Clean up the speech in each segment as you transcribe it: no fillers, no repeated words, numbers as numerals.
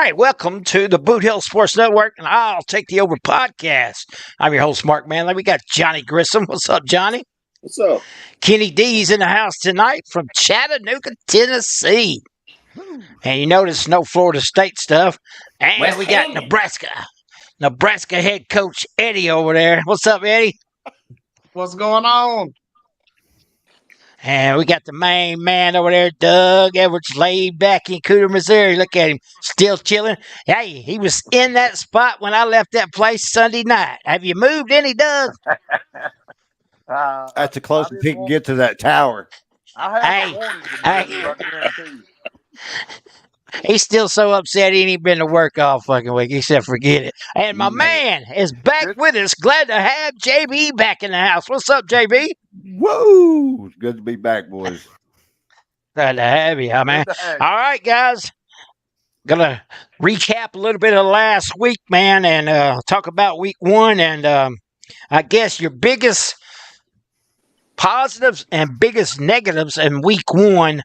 right, welcome to the Boot Hill Sports Network, and I'll take the over podcast. I'm your host, Mark Manley. We got Johnny Grissom. What's up, Johnny? What's up? Kenny D's in the house tonight from Chattanooga, Tennessee. And you notice no Florida State stuff. And West we got Canyon. Nebraska head coach Eddie over there. What's up, Eddie? What's going on? And we got the main man over there, Doug Edwards, laid back in Cooter, Missouri. Look at him, still chilling. Hey, he was in that spot when I left that place Sunday night. Have you moved any, Doug? That's the closest he can get to that tower. I have Hey. He's still so upset he ain't been to work all fucking week. He said, forget it. And my man is back with us. Glad to have JB back in the house. What's up, JB? Woo! It's good to be back, boys. Glad to have you, man. All right, guys. Gonna recap a little bit of last week, man, and talk about week one. And I guess your biggest positives and biggest negatives in week one.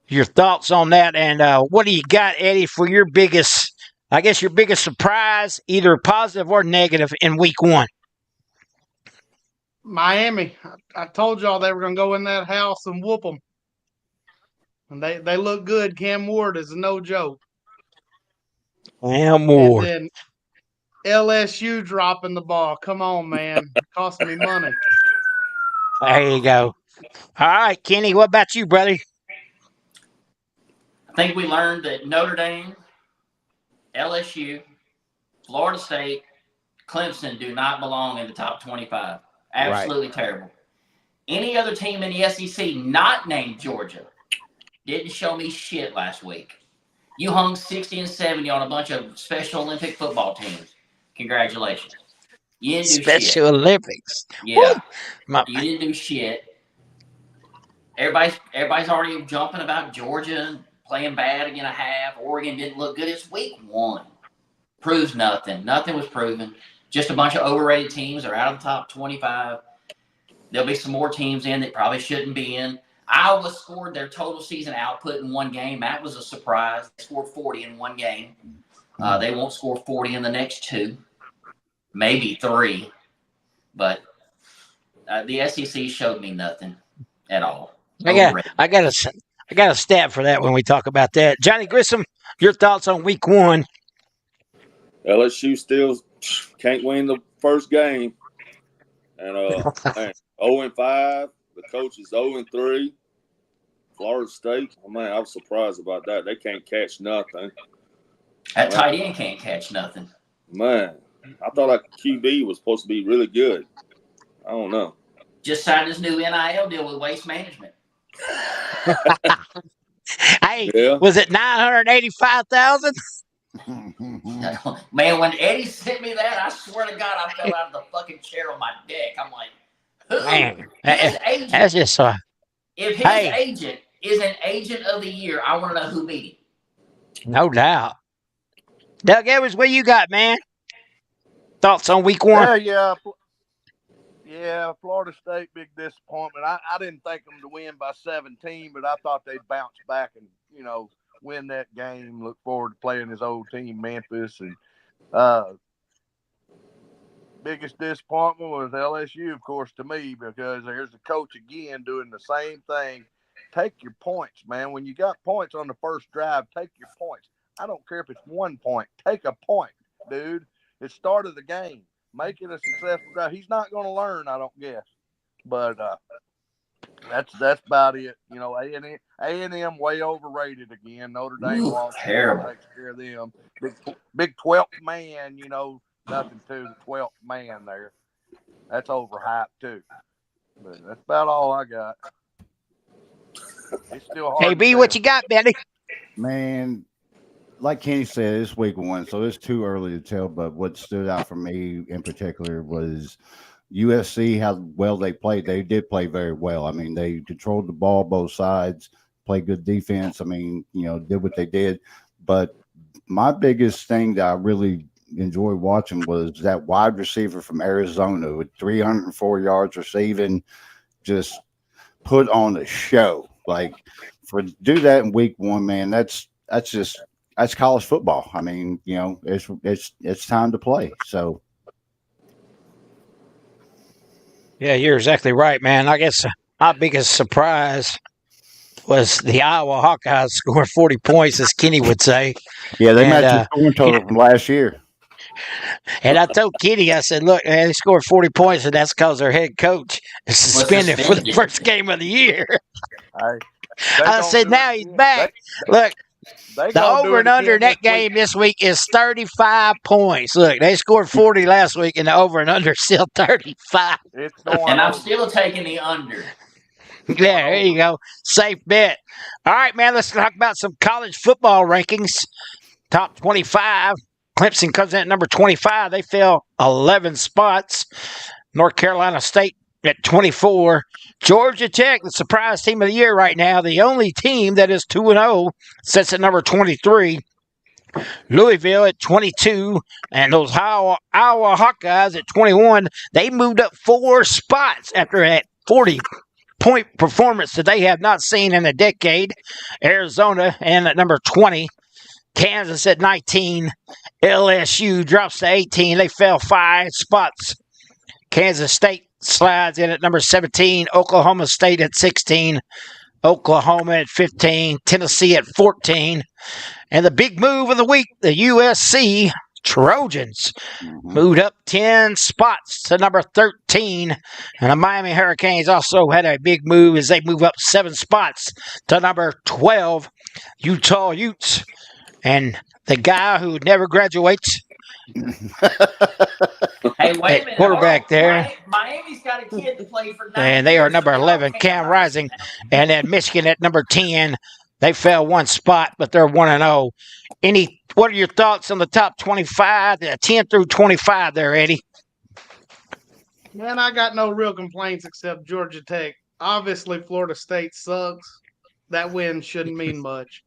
Your thoughts on that, and what do you got, Eddie, for your biggest, I guess your biggest surprise, either positive or negative, in week one? Miami. I told y'all they were going to go in that house and whoop them. And they look good. Cam Ward is no joke. Cam Ward. And then LSU dropping the ball. Come on, man. It cost me money. There you go. All right, Kenny, what about you, brother? I think we learned that Notre Dame, LSU, Florida State, Clemson do not belong in the top 25. Absolutely terrible. Any other team in the SEC not named Georgia didn't show me shit last week. You hung 60 and 70 on a bunch of Special Olympic football teams. Congratulations. You didn't do Special shit. Olympics. Yeah. My, You didn't do shit. Everybody's already jumping about Georgia playing bad again a half. Oregon didn't look good. It's week one. Proves nothing. Nothing was proven. Just a bunch of overrated teams are out of the top 25. There'll be some more teams in that probably shouldn't be in. Iowa scored their total season output in one game. That was a surprise. They scored 40 in one game. They won't score 40 in the next two. Maybe three. But the SEC showed me nothing at all. I got a stat for that when we talk about that. Johnny Grissom, your thoughts on week one? LSU still can't win the first game. And 0-5. The coach is 0-3. Florida State, I was surprised about that. They can't catch nothing. That tight end can't catch nothing. Man, I thought that QB was supposed to be really good. I don't know. Just signed his new NIL deal with Waste Management. Hey, was it 985,000? Man, when Eddie sent me that, I swear to God, I fell out of the fucking chair on my deck. I'm like, who? Man, His agent. that's just If his agent is an agent of the year, I want to know who beat him. No doubt. Doug Edwards, what you got, man? Thoughts on week one? Yeah, Florida State, big disappointment. I didn't think them to win by 17, but I thought they'd bounce back and, win that game. Look forward to playing his old team, Memphis. And biggest disappointment was LSU, of course, to me, because there's the coach again doing the same thing. Take your points, man. When you got points on the first drive, take your points. I don't care if it's 1 point. Take a point, dude. It started the game. Make it a successful drive. He's not going to learn, I don't guess. But that's about it. A&M way overrated again. Notre Dame lost. Terrible. Takes care of them. Big 12th man, nothing to the 12th man there. That's overhyped too. But that's about all I got. It's still hard. Hey, B, what you got, Benny? Man, like Kenny said, it's week one, so it's too early to tell. But what stood out for me in particular was USC, how well they played. They did play very well. I mean, they controlled the ball both sides, played good defense. I mean, did what they did. But my biggest thing that I really enjoyed watching was that wide receiver from Arizona with 304 yards receiving, just put on a show. Like, do that in week one, man, that's just that's college football. I mean, it's time to play. So Yeah, you're exactly right, man. I guess my biggest surprise was the Iowa Hawkeyes scoring 40 points, as Kenny would say. yeah, they And, matched the scoring total from last year. And I told Kenny, I said, look, man, they scored 40 points, and that's because their head coach is suspended for the suspended. first game of the year. Hey, I said, now he's back. Look, They the gonna do over it and under in again that this game week. this week is 35 points. Look, they scored 40 last week, and the over and under is still 35. It's going And I'm over. still taking the under. Yeah, there you go. Safe bet. All right, man, let's talk about some college football rankings. Top 25. Clemson comes in at number 25. They fell 11 spots. North Carolina State at 24. Georgia Tech, the surprise team of the year right now, the only team that is 2-0, sits at number 23. Louisville at 22, and those Iowa Hawkeyes at 21. They moved up 4 spots after that 40-point performance that they have not seen in a decade. Arizona and at number 20. Kansas at 19. LSU drops to 18. They fell 5 spots. Kansas State slides in at number 17. Oklahoma State at 16. Oklahoma at 15. Tennessee at 14. And the big move of the week, the USC Trojans moved up 10 spots to number 13. And the Miami Hurricanes also had a big move as they move up 7 spots to number 12. Utah Utes. And the guy who never graduates. Hey, wait a minute. Quarterback there. Miami's got a kid that played for 9 And they are years, number so they 11, don't Cam care Rising. about it. And then Michigan at number 10. They fell 1 spot, but they're 1-0. What are your thoughts on the top 25, 10 through 25 there, Eddie? Man, I got no real complaints except Georgia Tech. Obviously, Florida State sucks. That win shouldn't mean much.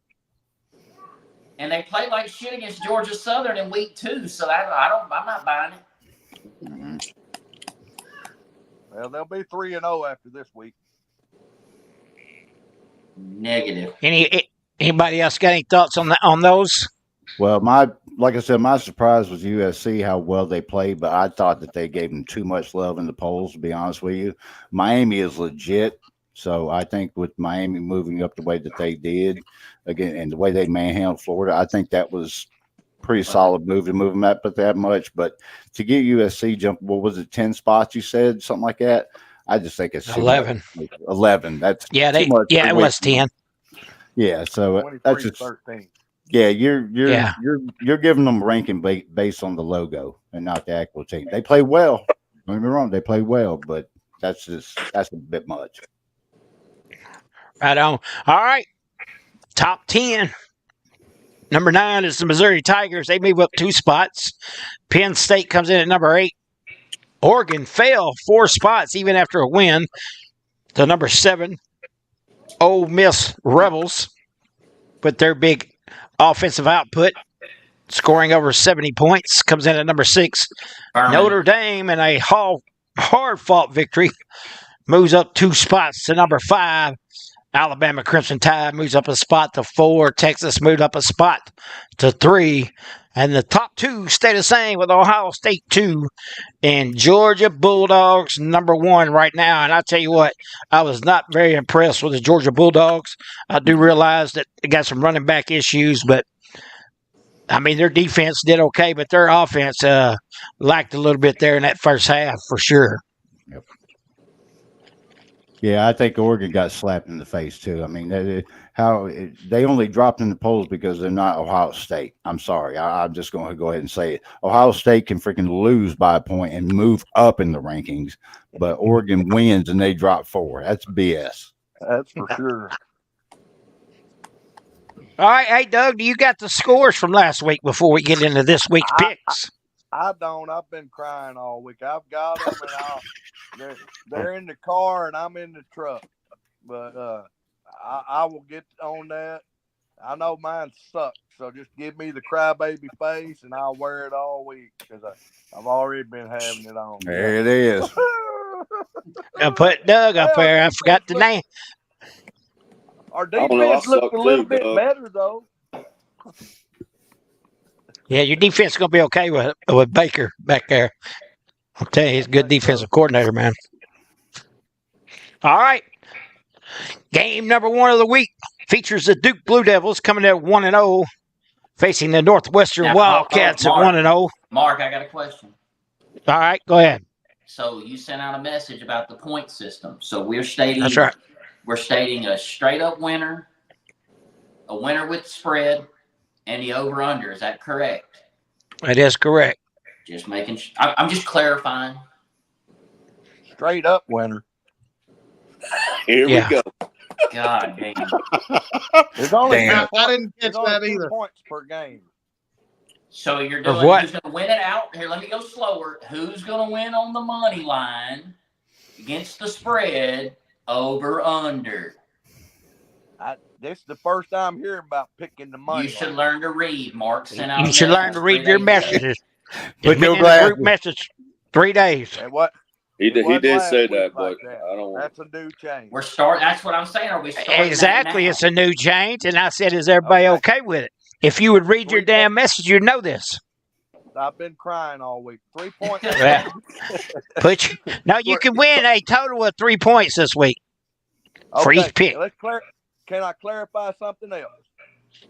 And they played like shit against Georgia Southern in week 2, so I'm not buying it. Well, they'll be 3-0 after this week. Negative. Anybody else got any thoughts on those? Well, like I said, my surprise was USC how well they played, but I thought that they gave them too much love in the polls. To be honest with you, Miami is legit. So I think with Miami moving up the way that they did again, and the way they manhandled Florida, I think that was pretty solid move to move them up that much. But to get USC jump, what was it, 10 spots? You said something like that. I just think it's 11. 11. That's Yeah, too much it for was 10. Yeah, so 23 that's to just 13. yeah. You're giving them ranking based on the logo and not the actual team. They play well. Don't get me wrong, they play well, but that's a bit much. Right on. All right. Top 10. Number 9 is the Missouri Tigers. They move up 2 spots. Penn State comes in at number 8. Oregon fell 4 spots even after a win to number 7. Ole Miss Rebels with their big offensive output, scoring over 70 points, comes in at number 6. Furman. Notre Dame in a hard-fought victory moves up 2 spots to number 5. Alabama Crimson Tide moves up a spot to 4. Texas moved up a spot to 3. And the top 2 stay the same with Ohio State 2 and Georgia Bulldogs number 1 right now. And I tell you what, I was not very impressed with the Georgia Bulldogs. I do realize that they got some running back issues, but I mean, their defense did okay, but their offense lacked a little bit there in that first half for sure. Yep. Yeah, I think Oregon got slapped in the face too. I mean, they only dropped in the polls because they're not Ohio State. I'm sorry, I'm just going to go ahead and say it. Ohio State can freaking lose by a point and move up in the rankings, but Oregon wins and they drop 4. That's BS. That's for sure. All right, hey Doug, do you got the scores from last week before we get into this week's picks? I don't. I've been crying all week. I've got them, and they're in the car, and I'm in the truck. But I will get on that. I know mine sucks, so just give me the crybaby face, and I'll wear it all week because I've already been having it on. There it is. I put Doug up there. I forgot the name. Our I don't know, I defense looked suck a little too, bit Doug. better, though. Yeah, your defense is going to be okay with Baker back there. I'll tell you, he's a good defensive coordinator, man. All right. Game number 1 of the week features the Duke Blue Devils coming in at 1-0, facing the Northwestern Now, Wildcats at Mark. 1-0. Mark, I got a question. All right, go ahead. So you sent out a message about the point system. So we're stating That's right. We're stating a straight up winner, a winner with spread, and the over under. Is that correct? That is correct. Just making. I'm just clarifying. Straight up winner. Here Yeah. we go. God damn. There's only Damn. I didn't catch there's only that 2 either. points per game. So you're Of doing what? who's going to win it out? Here, let me go slower. Who's going to win on the money line against the spread over under? This is the first time hearing about picking the money. You should line. learn to read. Mark sent out. You a should learn message to read 3 your days ago. messages. Put It's been your in the group glasses. message 3 days. And what? He It wasn't did last say week that, like but that. I don't. That's a new change. That's what I'm saying. Are we starting Exactly. that It's a new change. And I said, is everybody okay with it? If you would read your 3 damn message, you'd know this. I've been crying all week. 3 points. Yeah. No, you can win a total of 3 points this week for Okay, each pick. Can I clarify something else?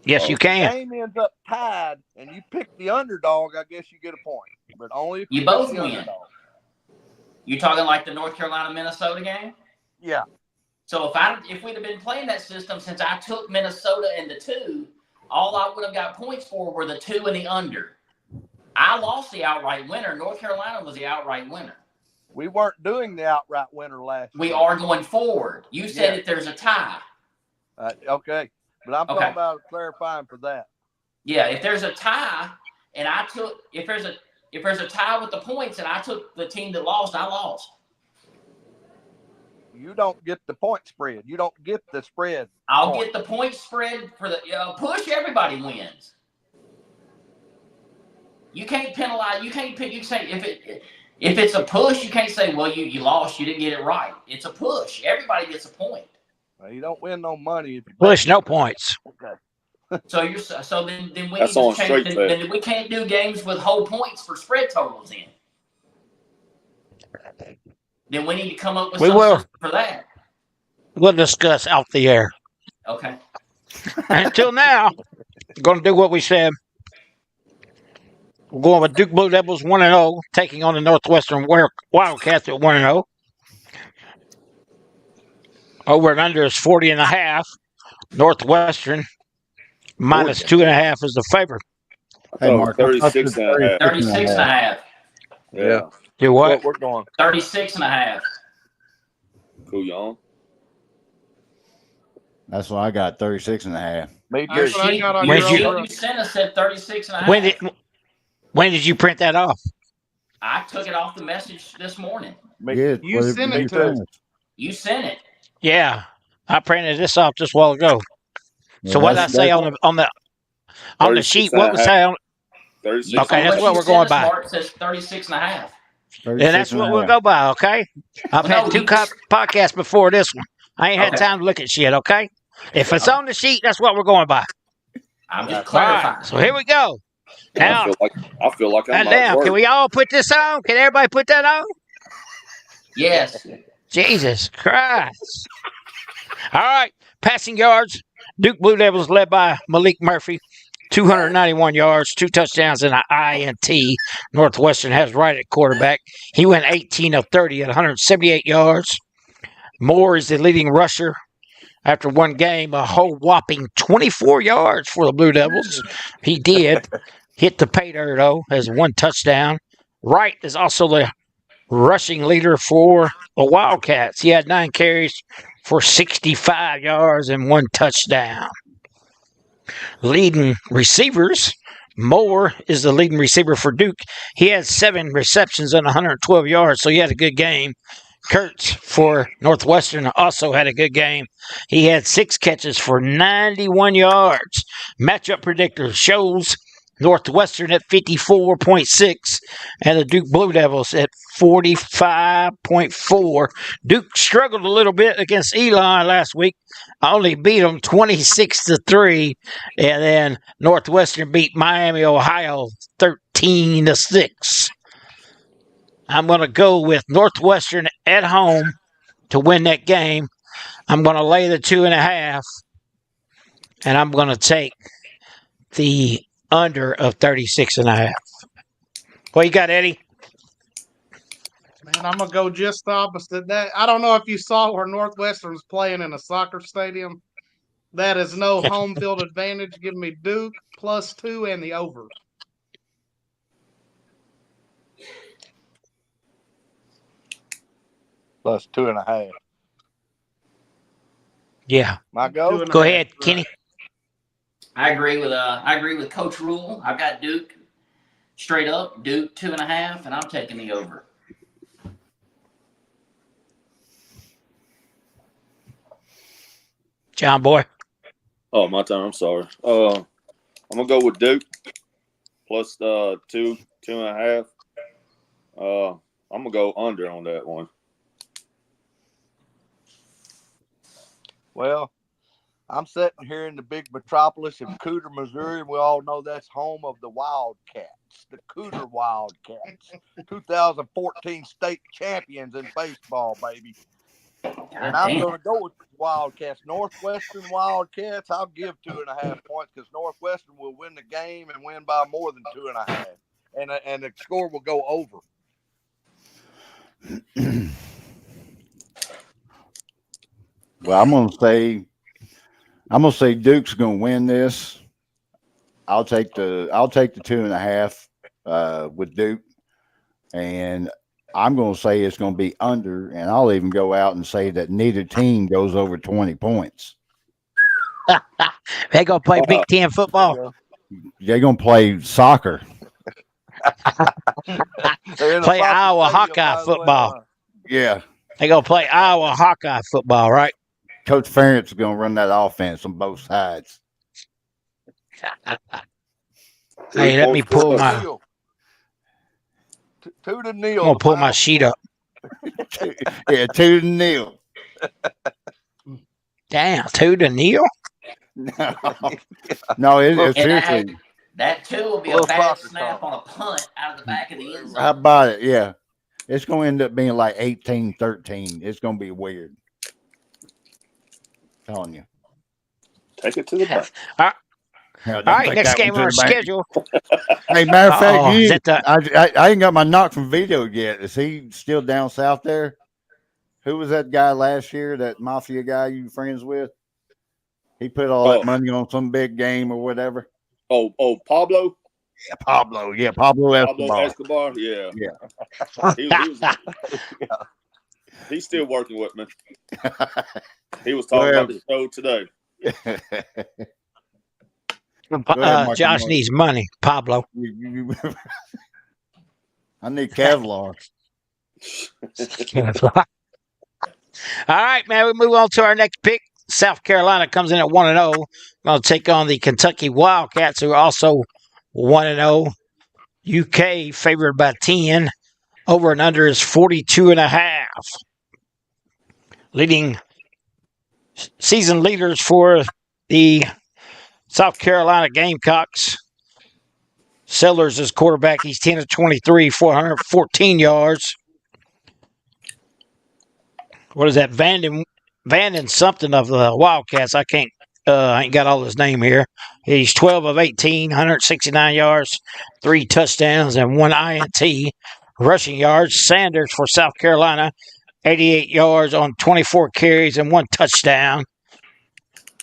Yes, you If the can. game ends up tied and you pick the underdog, I guess you get a point. But only if You pick both the win. underdog. You talking like the North Carolina Minnesota game? Yeah. So if we'd have been playing that system since I took Minnesota and the 2, all I would have got points for were the 2 and the under. I lost the outright winner. North Carolina was the outright winner. We weren't doing the outright winner last We year. are going forward. You said Yeah. if there's a tie. Okay. But I'm Okay. talking about clarifying for that. Yeah, if there's a tie and if there's a tie with the points and I took the team that lost, I lost. You don't get the point spread. You don't get the spread. I'll point. get the point spread for the push. Everybody wins. You can't penalize. You can't pick. You can say if it's a push, you can't say, well, you lost. You didn't get it right. It's a push. Everybody gets a point. Well, you don't win no money if you Push, no points. Okay. So then we That's need on to change. straight Then we can't do games with whole points for spread totals in. Then we need to come up with We some will. system for that. We'll discuss off the air. Okay. Until now, we're going to do what we said. We're going with Duke Blue Devils 1-0, taking on the Northwestern Wildcats at 1-0. Over and under is 40.5. Northwestern minus 2.5 is the favorite. Hey, Oh, Mark, 36 and a half. 36 and a half. Yeah. Do what? We're going. 36 and a half. Cool, y'all. That's what I got, 36.5. Me Your too. what I sheet, got on your your sheet over. you sent us said 36 and a half. When did you print that off? I took it off the message this morning. Me, Yeah, You well, sent me it to us. too. You sent it. Yeah, I printed this off just a while ago. So what did I say on the 36 sheet? and a What was half. that on? 36. Okay, that's Unless what you we're sent going us, by. Mark, it says 36 and a half. And that's what we'll 36.5. go by, okay? I've Well, had no, 2 you just- podcasts before this one. I ain't had Okay. time to look at shit, okay? If it's on the sheet, that's what we're going by. I'm just All right, clarifying. so here we go. Now, I feel like I'm now, at work. can we all put this on? Can everybody put that on? Yes. Jesus Christ. All right, passing yards. Duke Blue Devils led by Malik Murphy, 291 yards, 2 touchdowns, and an INT. Northwestern has right at quarterback. He went 18 of 30 at 178 yards. Moore is the leading rusher. After one game, a whole whopping 24 yards for the Blue Devils. He did hit the pay dirt, though, as 1 touchdown. Wright is also the rushing leader for the Wildcats. He had 9 carries for 65 yards and 1 touchdown. Leading receivers, Moore is the leading receiver for Duke. He had 7 receptions and 112 yards, so he had a good game. Kurtz for Northwestern also had a good game. He had 6 catches for 91 yards. Matchup predictor shows Northwestern at 54.6, and the Duke Blue Devils at 45.4. Duke struggled a little bit against Elon last week. Only beat them 26-3, and then Northwestern beat Miami, Ohio 13-6. I'm going to go with Northwestern at home to win that game. I'm going to lay the 2.5, and I'm going to take the under of 36.5. What you got, Eddie? Man, I'm gonna go just the opposite. That I don't know if you saw where Northwestern's playing in a soccer stadium. That is no home field advantage. Give me Duke +2 and the over. +2.5. Yeah. My go. 2.5. Go ahead, Kenny. I agree with Coach Rule. I've got Duke straight up, Duke 2.5, and I'm taking the over. John Boy. Oh, my turn. I'm sorry. I'm gonna go with Duke plus 2.5. I'm gonna go under on that one. Well, I'm sitting here in the big metropolis of Cooter, Missouri, and we all know that's home of the Wildcats, the Cooter Wildcats, 2014 state champions in baseball, baby. And I'm going to go with the Wildcats, Northwestern Wildcats. I'll give 2.5 points because Northwestern will win the game and win by more than 2.5, and the score will go over. Well, I'm gonna say Duke's gonna win this. I'll take the 2.5 with Duke, and I'm gonna say it's gonna be under, and I'll even go out and say that neither team goes over 20 points. They gonna play Big Ten football. They're gonna play soccer. Play Iowa Hawkeye football. Yeah, They gonna play Iowa Hawkeye football, right? Coach Ferentz is gonna run that offense on both sides. Hey, let me pull my. 2-0. I'm gonna pull my sheet up. Yeah, 2-0. Damn, 2-0. No, it's seriously. That 2 will be a bad snap on a punt out of the back of the end zone. How about it? Yeah, it's gonna end up being like 18-13. It's gonna be weird. Telling you. Take it to the bank. All right, next game on our schedule. Hey, matter of fact, I ain't got my knock from Vito yet. Is he still down south there? Who was that guy last year, that mafia guy you friends with? He put all that money on some big game or whatever. Oh, Pablo? Yeah, Pablo. Yeah, Pablo Escobar. Yeah. He's still working with me. He was talking about the show today. Josh needs money, Pablo. I need Kevlar. All right, man. We move on to our next pick. South Carolina comes in at 1-0. Going to take on the Kentucky Wildcats, who are also 1-0. UK favored by 10. Over and under is 42.5. Leading season leaders for the South Carolina Gamecocks. Sellers is quarterback. He's 10 of 23, 414 yards. What is that? Vanden something of the Wildcats. I ain't got all his name here. He's 12 of 18, 169 yards, 3 touchdowns, and 1 INT. Rushing yards, Sanders for South Carolina, 88 yards on 24 carries and 1 touchdown.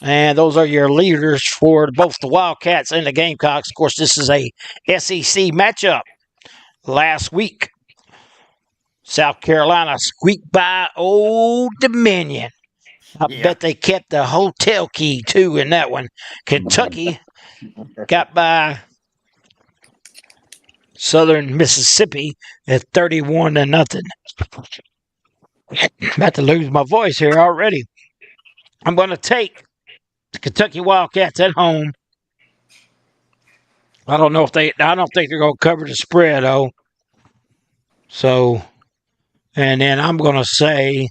And those are your leaders for both the Wildcats and the Gamecocks. Of course, this is a SEC matchup. Last week, South Carolina squeaked by Old Dominion. I bet they kept the hotel key, too, in that one. Kentucky got by Southern Mississippi at 31-0. About to lose my voice here already. I'm going to take the Kentucky Wildcats at home I don't know if they. I don't think they're going to cover the spread though. So, and then I'm going to say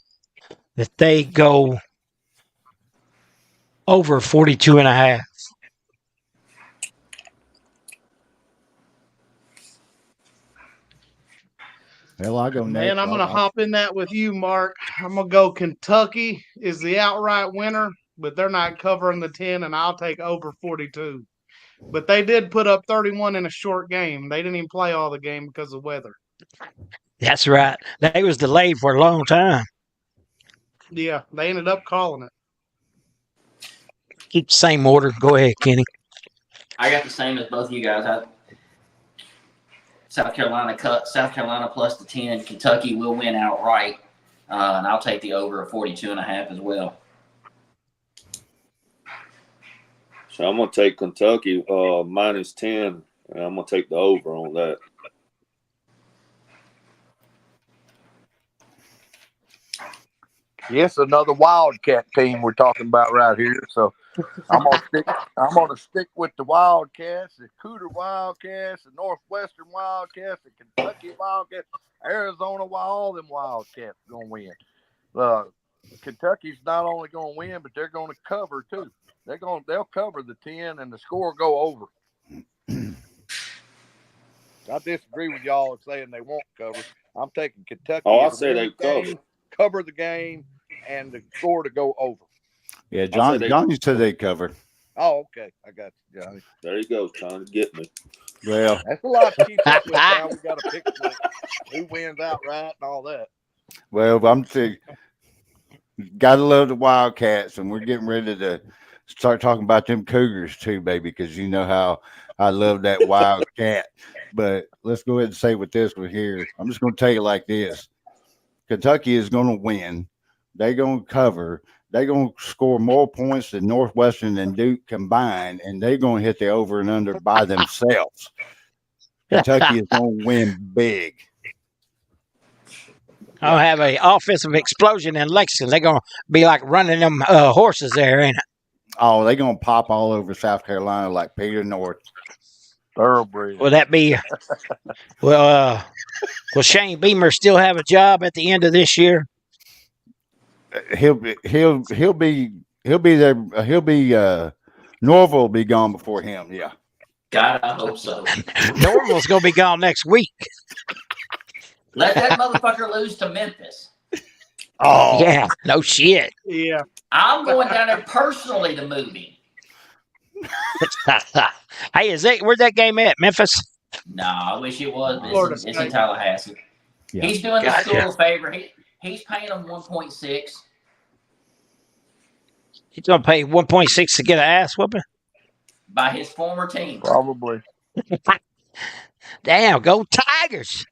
that they go over 42.5. Hell, I go next. Man, I'm going to hop in that with you, Mark. I'm going to go Kentucky is the outright winner, but they're not covering the 10, and I'll take over 42. But they did put up 31 in a short game. They didn't even play all the game because of weather. That's right. They was delayed for a long time. Yeah, they ended up calling it. Keep the same order. Go ahead, Kenny. I got the same as both of you guys. South Carolina plus the 10. Kentucky will win outright, and I'll take the over of 42.5 as well. So I'm gonna take Kentucky minus 10, and I'm gonna take the over on that. Yes, another Wildcat team we're talking about right here. So I'm gonna stick with the Wildcats, the Cooter Wildcats, the Northwestern Wildcats, the Kentucky Wildcats, Arizona. All them Wildcats gonna win. Kentucky's not only gonna win, but they're gonna cover too. They'll cover the 10, and the score will go over. I disagree with y'all saying they won't cover. I'm taking Kentucky. Oh, I say they cover the game, and the score to go over. Yeah, Johnny said they cover. Oh, okay. I got you, Johnny. There you go, trying to get me. Well, that's a lot to keep up with now. We got to pick who wins outright and all that. Well, I'm saying, gotta love the Wildcats, and we're getting ready to start talking about them Cougars too, baby, because you know how I love that Wildcat. But let's go ahead and say with this one here. I'm just going to tell you like this. Kentucky is going to win. They're going to cover. They're going to score more points than Northwestern and Duke combined, and they're going to hit the over and under by themselves. Kentucky is going to win big. I'll have an offensive explosion in Lexington. They're going to be like running them horses there, ain't it? Oh, they're going to pop all over South Carolina like Peter North. Thoroughbred. Will that be? Will Shane Beamer still have a job at the end of this year? He'll be there. Norville will be gone before him. Yeah. God, I hope so. Norville's going to be gone next week. Let that motherfucker lose to Memphis. Oh yeah, no shit. Yeah. I'm going down there personally to move him. Hey, where's that game at? Memphis? No, I wish it was. Florida It's in Tallahassee. Yeah. He's doing the school a favor. He's paying them 1.6. He's going to pay 1.6 to get an ass whooping? By his former team. Probably. Damn, go Tigers.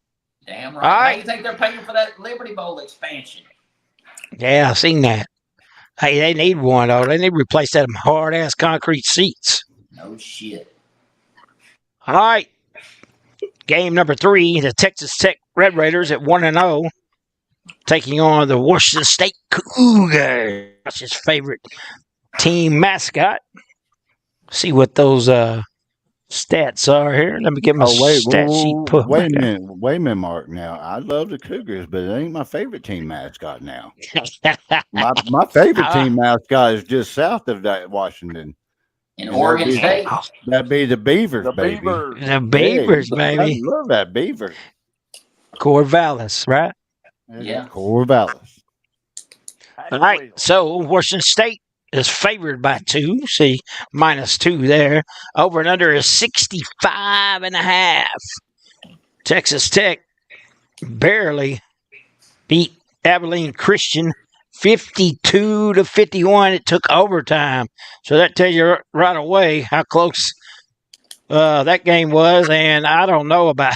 Damn All right. right. How do you think they're paying for that Liberty Bowl expansion? Yeah, I seen that. Hey, they need one, though. They need to replace that hard-ass concrete seats. No shit. All right. Game number 3, the Texas Tech Red Raiders at 1-0, taking on the Washington State Cougars. That's his favorite team mascot. See what those stats are here. Let me get my stat sheet put. Wait a minute, Mark. Now I love the Cougars, but it ain't my favorite team mascot. Now, my favorite team mascot is just south of that Washington. In Oregon State. That'd be the Beavers, baby. The Beavers, baby. I love that Beaver. Corvallis, right? Yeah. Corvallis. All right. So Washington State is favored by 2. See, -2 there. Over and under is 65.5. Texas Tech barely beat Abilene Christian 52-51. It took overtime. So that tells you right away how close that game was. And I don't know about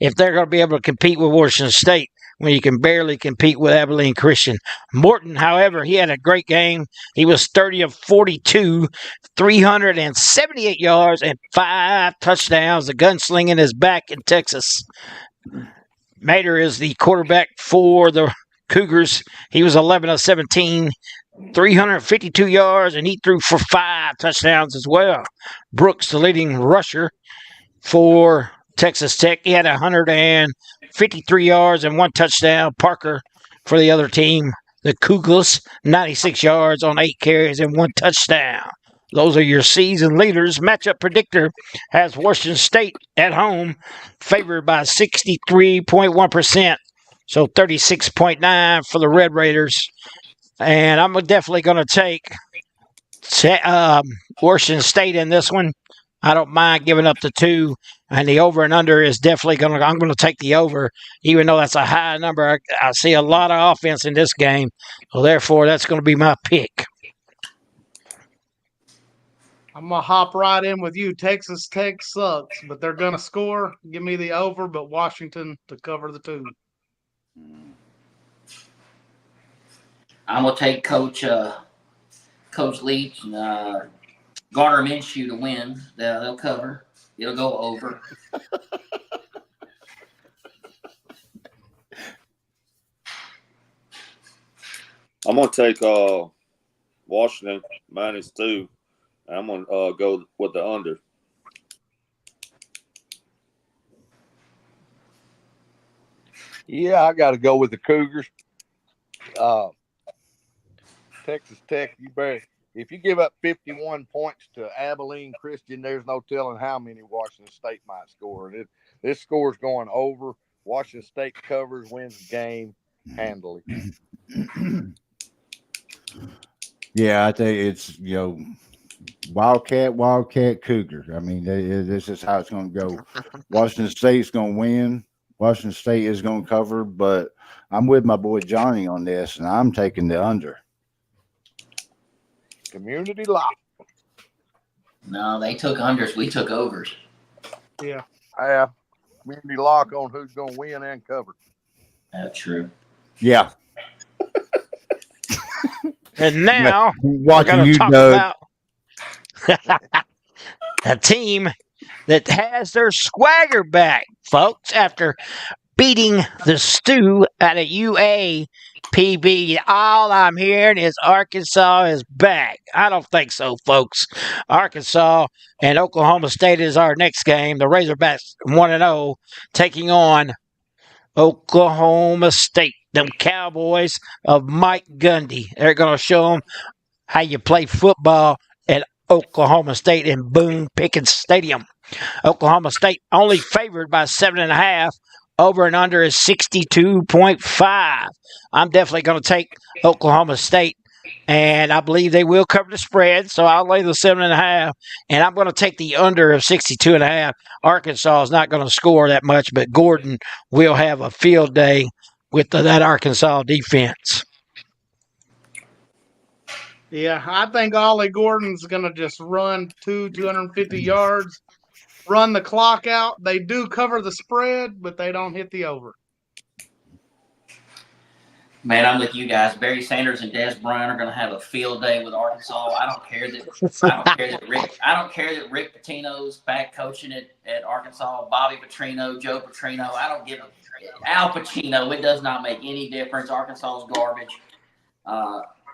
if they're going to be able to compete with Washington State when you can barely compete with Abilene Christian. Morton, however, he had a great game. He was 30 of 42, 378 yards, and 5 touchdowns. The gunslinging is back in Texas. Mater is the quarterback for the Cougars. He was 11 of 17, 352 yards, and he threw for 5 touchdowns as well. Brooks, the leading rusher, for Texas Tech. He had 153 yards and 1 touchdown. Parker for the other team, the Cougars, 96 yards on 8 carries and 1 touchdown. Those are your season leaders. Matchup predictor has Washington State at home, favored by 63.1%. So 36.9 for the Red Raiders. And I'm definitely going to take Washington State in this one. I don't mind giving up the 2, and the over and under is definitely going to. I'm going to take the over, even though that's a high number. I see a lot of offense in this game, so therefore that's going to be my pick. I'm gonna hop right in with you. Texas Tech sucks, but they're gonna score. Give me the over, but Washington to cover the 2. I'm gonna take Coach Leach and Garner Minshew to win. They'll cover. It'll go over. I'm gonna take Washington -2. I'm gonna go with the under. Yeah, I got to go with the Cougars. Texas Tech, if you give up 51 points to Abilene Christian, there's no telling how many Washington State might score. And this score's going over. Washington State covers, wins the game handily. Yeah, I think it's, Wildcat, Cougar. I mean, this is how it's going to go. Washington State's going to win. Washington State is going to cover, but I'm with my boy Johnny on this, and I'm taking the under. Community lock. No, they took unders. We took overs. Yeah. Community lock on who's going to win and cover. That's true. Yeah. And now we're watching going to you, talk Doug. about a team that has their swagger back, folks, after beating the stew out of UAPB. All I'm hearing is Arkansas is back. I don't think so, folks. Arkansas and Oklahoma State is our next game. The Razorbacks 1-0 taking on Oklahoma State. Them Cowboys of Mike Gundy. They're going to show them how you play football at Oklahoma State in Boone Pickens Stadium. Oklahoma State only favored by 7.5. Over and under is 62.5. I'm definitely going to take Oklahoma State, and I believe they will cover the spread, so I'll lay the 7.5, and I'm going to take the under of 62.5. Arkansas is not going to score that much, but Gordon will have a field day with that Arkansas defense. Yeah, I think Ollie Gordon's going to just run 250 yards, run the clock out. They do cover the spread, but they don't hit the over. Man, I'm with you guys. Barry Sanders and Des Bryant are going to have a field day with Arkansas. I don't care that Rick Pitino's back coaching at Arkansas. Bobby Petrino, Joe Petrino. I don't give a Al Pacino. It does not make any difference. Arkansas is garbage.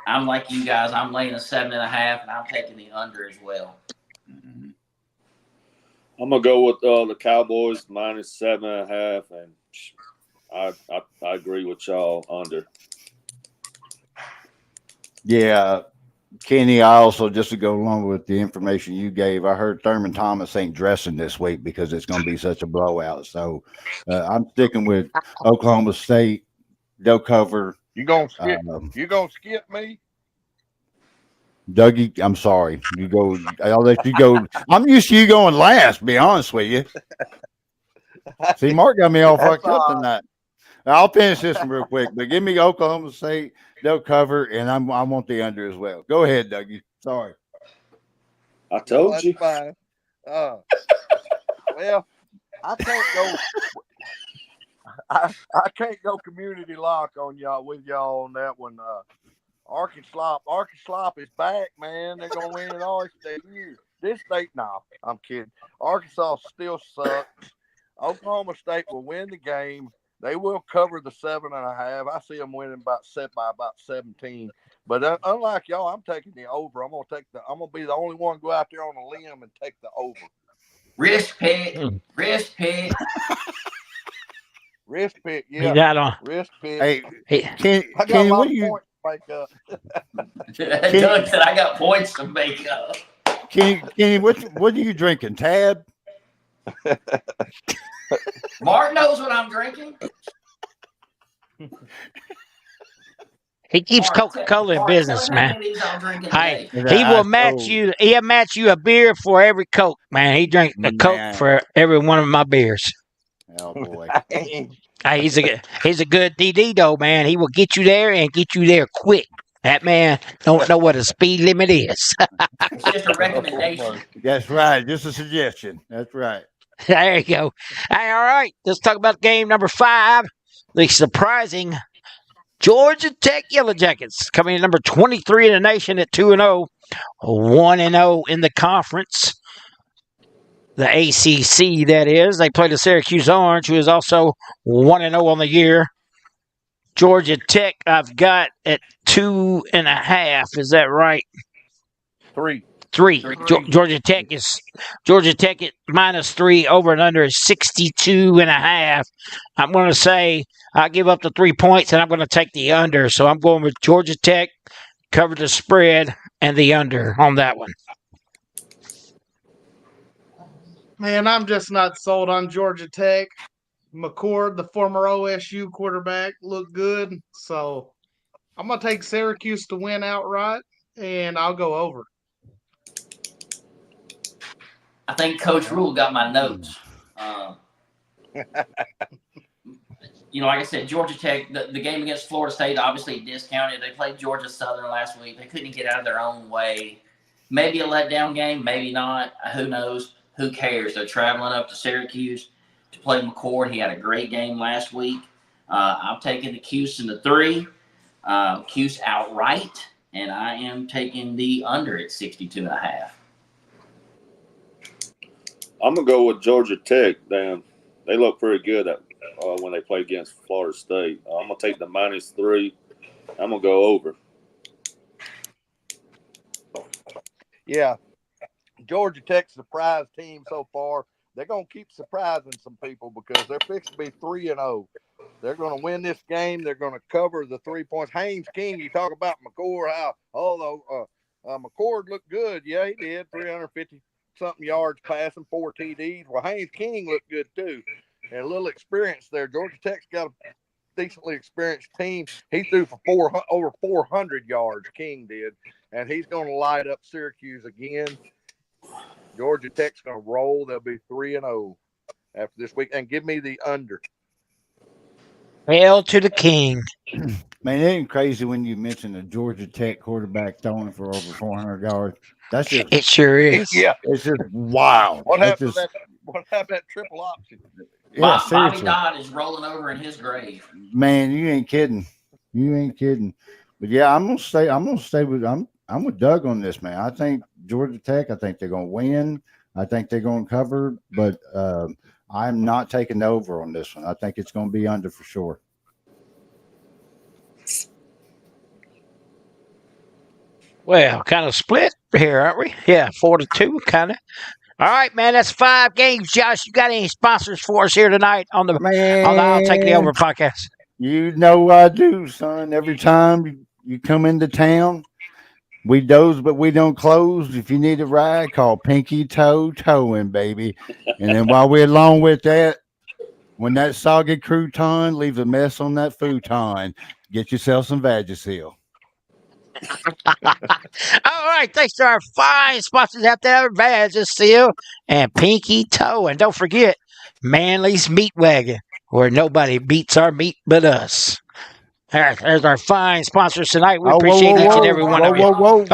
I'm like you guys. I'm laying a 7.5, and I'm taking the under as well. I'm gonna go with the Cowboys -7.5, and I agree with y'all under. Yeah, Kenny, I also, just to go along with the information you gave, I heard Thurman Thomas ain't dressing this week because it's going to be such a blowout. So I'm sticking with Oklahoma State. They'll cover. You gonna skip me? Dougie, I'm sorry. You go. I'll let you go. I'm used to you going last, to be honest with you. See, Mark got me all fucked up tonight. I'll finish this one real quick, but give me Oklahoma State. They'll cover, and I want the under as well. Go ahead, Dougie. Sorry. I told you. Fine. Well, I can't go. I can't go community lock on y'all on that one. Arkansas is back, man. They're gonna win it all this state. No, I'm kidding. Arkansas still sucks. Oklahoma State will win the game. They will cover the 7.5. I see them winning by about 17. But unlike y'all, I'm taking the over. I'm gonna be the only one to go out there on a limb and take the over. Wrist pick. Wrist pick. Wrist pick, He's yeah. out on. Wrist pick. Hey, He, Kenny, I got Kenny, a lot what of do you, points to make up. Doug said I got points to make up. Kenny, what are you drinking? Tab? Mark knows what I'm drinking. he keeps Mark, Coca-Cola in Mark, business, tell him how man. many of these I'm drinking Hey, today. he will match you. He'll match you a beer for every Coke, man. He drank a Coke Man. for every one of my beers. Oh boy. Hey, he's a good DD though, man. He will get you there and get you there quick. That man don't know what a speed limit is. It's just a recommendation. That's right. Just a suggestion. That's right. There you go. Hey, all right. Let's talk about game number 5. The surprising Georgia Tech Yellow Jackets coming in number 23 in the nation at 2-0, 1-0 in the conference. The ACC, that is. They play the Syracuse Orange, who is also 1-0 on the year. Georgia Tech, I've got at 2.5. Is that right? 3. 3. Georgia Tech at -3. Over and under is 62.5. I'm going to say I'll give up the 3 points, and I'm going to take the under. So I'm going with Georgia Tech, cover the spread, and the under on that one. Man, I'm just not sold on Georgia Tech. McCord, the former OSU quarterback, looked good. So I'm going to take Syracuse to win outright, and I'll go over. I think Coach Rule got my notes. Like I said, Georgia Tech, the game against Florida State, obviously discounted. They played Georgia Southern last week. They couldn't get out of their own way. Maybe a letdown game, maybe not. Who knows? Who cares? They're traveling up to Syracuse to play McCord. He had a great game last week. I'm taking the Cuse in the 3. Cuse outright, and I am taking the under at 62.5. I'm gonna go with Georgia Tech. Damn, they look pretty good when they play against Florida State. I'm gonna take the -3. I'm gonna go over. Yeah, Georgia Tech's surprise team so far. They're gonna keep surprising some people because they're fixed to be 3-0. They're gonna win this game. They're gonna cover the 3 points. Haynes King, you talk about McCord. How although McCord looked good, yeah, he did 350-something yards passing, 4 TDs. Well, Haynes King looked good too, and a little experience there. Georgia Tech's got a decently experienced team. He threw for over 400 yards. King did, and he's going to light up Syracuse again. Georgia Tech's going to roll. They'll be 3-0 after this week, and give me the under. Hail to the king. Man, it ain't crazy when you mention a Georgia Tech quarterback throwing for over 400 yards. That's just It sure is. Yeah. It's just wild. What That's happened just, to that triple option? yeah, Bobby seriously. Dodd is rolling over in his grave. Man, you ain't kidding. You ain't kidding. But yeah, I'm with Doug on this, man. I think Georgia Tech, I think they're gonna win. I think they're gonna cover, but I'm not taking the over on this one. I think it's gonna be under for sure. Well, kind of split here, aren't we? Yeah, 4-2, kind of. All right, man. That's 5 games. Josh, you got any sponsors for us here tonight on the I'll Take the Over podcast? You know I do, son. Every time you come into town, we doze, but we don't close. If you need a ride, call Pinky Toe Towing, baby. And then while we're along with that, when that soggy crouton leaves a mess on that futon, get yourself some Vagisil. All right, thanks to our fine sponsors out there, Vagisil and Pinky Toe. And don't forget, Manly's Meat Wagon, where nobody beats our meat but us. All right, there's our fine sponsors tonight. We appreciate each and every one of you. Whoa. We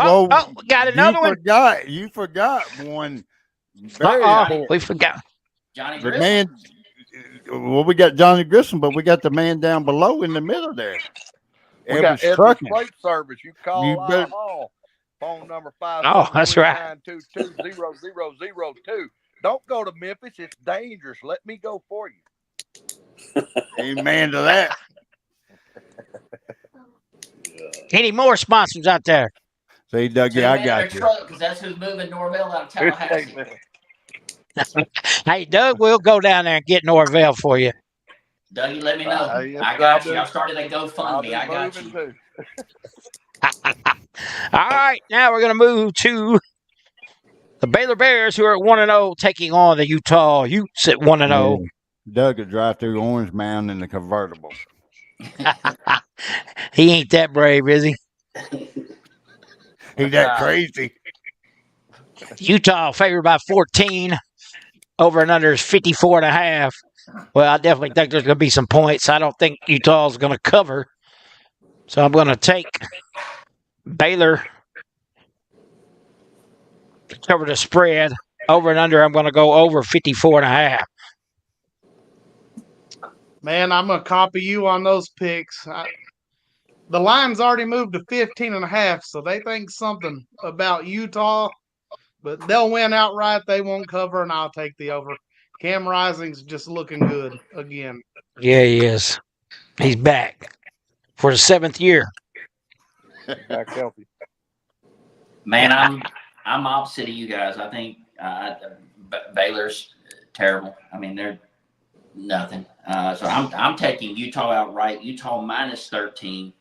got another one. You forgot one. Very important. We forgot. Johnny The Grissom. man, well, we got Johnny Grissom, but we got the man down below in the middle there. We got Edwards Trucking. Freight Service. You call You bet. Hall. Phone number 5. Oh, that's right. 922-0002. Don't go to Memphis. It's dangerous. Let me go for you. Amen to that. Any more sponsors out there? See, Dougie, I got you. Because that's who's moving Norvell out of Tallahassee. Hey, Doug, we'll go down there and get Norvell for you. Dougie, let me know. Yes, I got I'll you. I do. started a I'll GoFundMe. be I got moving you. too. All right, now we're going to move to the Baylor Bears, who are at 1-0, taking on the Utah Utes at 1-0. Doug could drive through Orange Mountain in the convertible. He ain't that brave, is he? He that crazy. Utah favored by 14. Over and under is 54.5. Well, I definitely think there's going to be some points. I don't think Utah's going to cover. So I'm going to take Baylor to cover the spread. Over and under, I'm going to go over 54.5. Man, I'm going to copy you on those picks. The line's already moved to 15.5, so they think something about Utah, but they'll win outright. They won't cover, and I'll take the over. Cam Rising's just looking good again. Yeah, he is. He's back for the 7th year. Back healthy. Man, I'm opposite of you guys. I think Baylor's terrible. I mean, they're nothing. So I'm taking Utah outright. Utah minus 13,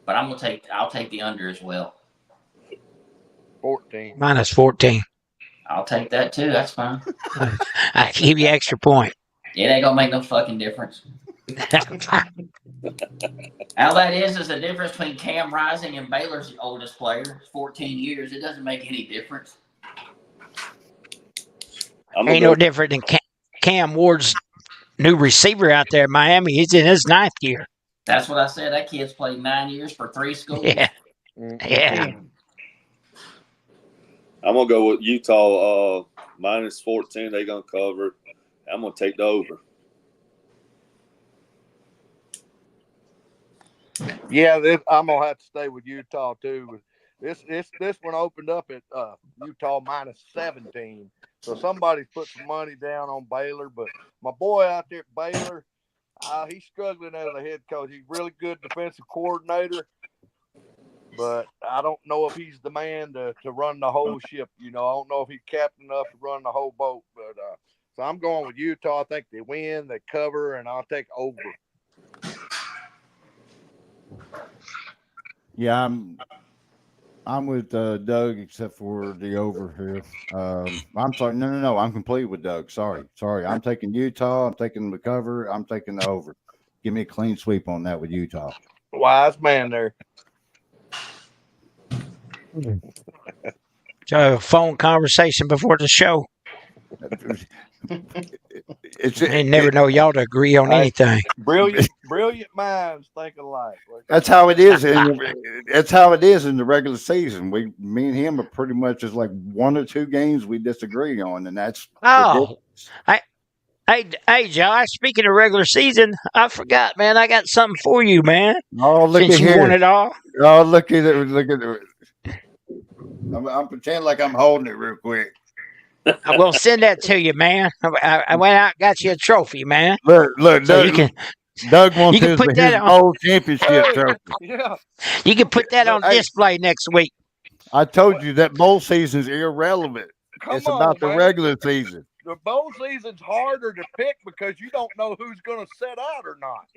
but I'll take the under as well. 14. Minus 14. I'll take that too. That's fine. I give you extra point. It ain't gonna make no fucking difference. All that is the difference between Cam Rising and Baylor's oldest player. 14 years. It doesn't make any difference. Ain't no different than Cam Ward's new receiver out there in Miami. He's in his 9th year. That's what I said. That kid's played 9 years for 3 schools. Yeah. Yeah. I'm gonna go with Utah minus 14. They're gonna cover. I'm gonna take the over. Yeah, I'm gonna have to stay with Utah too. This one opened up at Utah minus 17. So somebody's put some money down on Baylor, but my boy out there at Baylor, he's struggling as a head coach. He's really good defensive coordinator, but I don't know if he's the man to run the whole ship. I don't know if he's captain enough to run the whole boat. But so I'm going with Utah. I think they win, they cover, and I'll take over. Yeah, I'm with Doug, except for the over here. I'm sorry. No. I'm complete with Doug. Sorry. I'm taking Utah. I'm taking the cover. I'm taking the over. Give me a clean sweep on that with Utah. Wise man there. So, phone conversation before the show. I never know y'all to agree on anything. Brilliant minds think alike. That's how it is. That's how it is in the regular season. Me and him are pretty much just like 1 or 2 games we disagree on, and that's. Oh, hey, Josh. Speaking of regular season, I forgot, man. I got something for you, man. Oh, look Since at you here. won it all. Oh, look at it. Look at it. I'm pretending like I'm holding it real quick. I'm gonna send that to you, man. I went out and got you a trophy, man. Look, So Doug, Doug wants you can his put that on. whole championship trophy. Yeah. You can put that on Hey. display next week. I told you that bowl season's irrelevant. Come It's on, about the man. regular season. The bowl season's harder to pick because you don't know who's going to set out or not.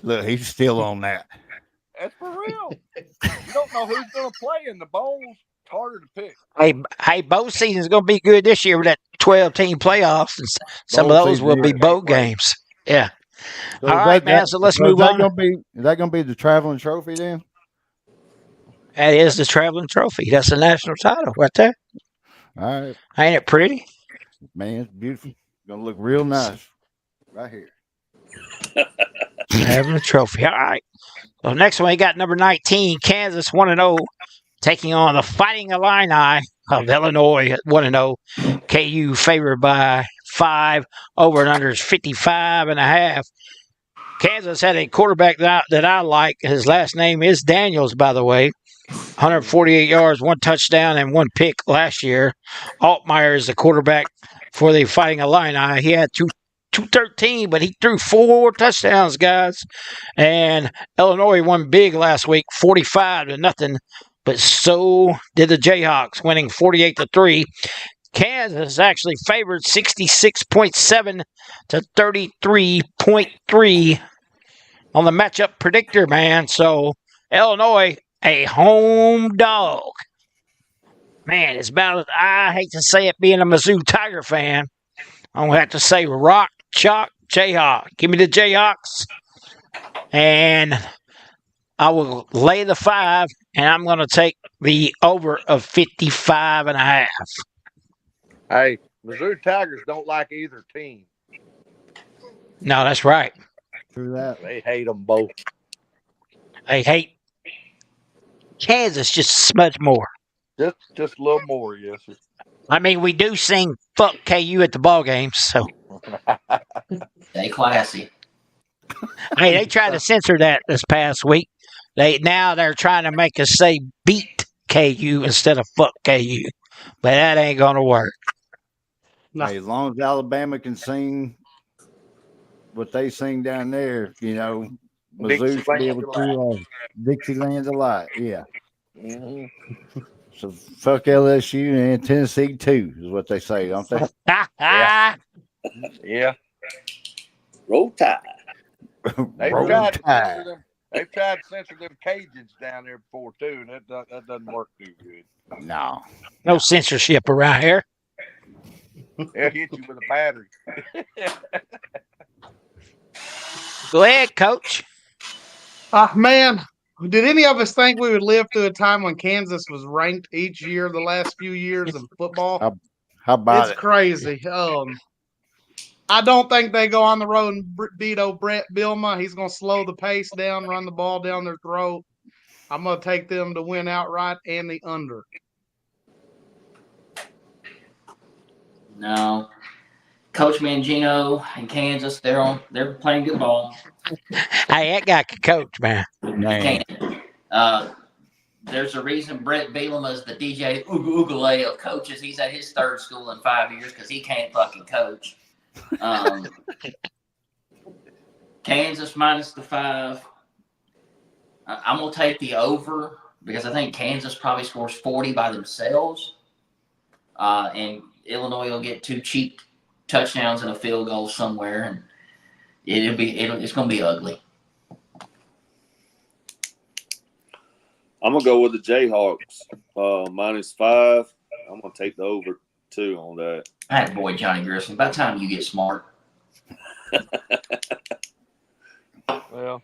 Look, he's still on that. That's for real. You don't know who's going to play in the bowls. It's harder to pick. Hey, bowl season's gonna be good this year with that 12-team playoffs, and some Bowl of those season, will be yeah. bowl games. Yeah. So All is right, that- man. So let's so move is that on. Is that going to be the traveling trophy then? That is the traveling trophy. That's the national title right there. All right, Ain't it pretty? man, it's beautiful. Going to look real nice right here. Traveling trophy. All right. So next one, we got number 19, Kansas 1-0, taking on the Fighting Illini of Illinois at 1-0. KU favored by 5. Over and under is 55.5. Kansas had a quarterback that I like. His last name is Daniels, by the way. 148 yards, 1 touchdown, and 1 pick last year. Altmaier is the quarterback for the Fighting Illini. He had 213, but he threw 4 touchdowns, guys. And Illinois won big last week, 45-0. But so did the Jayhawks, winning 48-3. Kansas is actually favored 66.7 to 33.3 on the matchup predictor, man. So Illinois, a home dog. Man, it's about, I hate to say it being a Mizzou Tiger fan. I'm going to have to say Rock, Chalk, Jayhawk. Give me the Jayhawks. And I will lay the 5, and I'm going to take the over of 55.5. Hey, Missouri Tigers don't like either team. No, that's right. Through that. They hate them both. They hate Kansas just a smudge more. Just a little more, yes, sir. I mean, we do sing "fuck KU" at the ball games, so Stay classy. hey, they tried to censor that this past week. They're trying to make us say "beat KU" instead of "fuck KU," but that ain't gonna work. No. Hey, as long as Alabama can sing what they sing down there, Mizzou should be able to Dixieland's alive. Yeah. Mm-hmm. So fuck LSU and Tennessee too, is what they say, don't they? Yeah. Roll Tide. They've Roll tried to Tide. censor them. They've tried to censor them Cajuns down there before too, and that doesn't work too good. No. No censorship around here. They'll hit you with a battery. Go ahead, Coach. Man, did any of us think we would live through a time when Kansas was ranked each year the last few years of football? How about It's it? crazy. I don't think they go on the road and beat Brett Bielema. He's going to slow the pace down, run the ball down their throat. I'm going to take them to win outright and the under. No. Coach Mangino in Kansas, they're playing good ball. Hey, that guy can coach, man. Man. There's a reason Brett Bielema is the DJ Ugalele of coaches. He's at his third school in 5 years because he can't fucking coach. Kansas minus the 5. I'm going to take the over because I think Kansas probably scores 40 by themselves. And Illinois will get 2 cheap touchdowns and a field goal somewhere. And it's going to be ugly. I'm gonna go with the Jayhawks minus 5. I'm gonna take the over 2 on that. That boy Johnny Grissom. By the time you get smart. Well,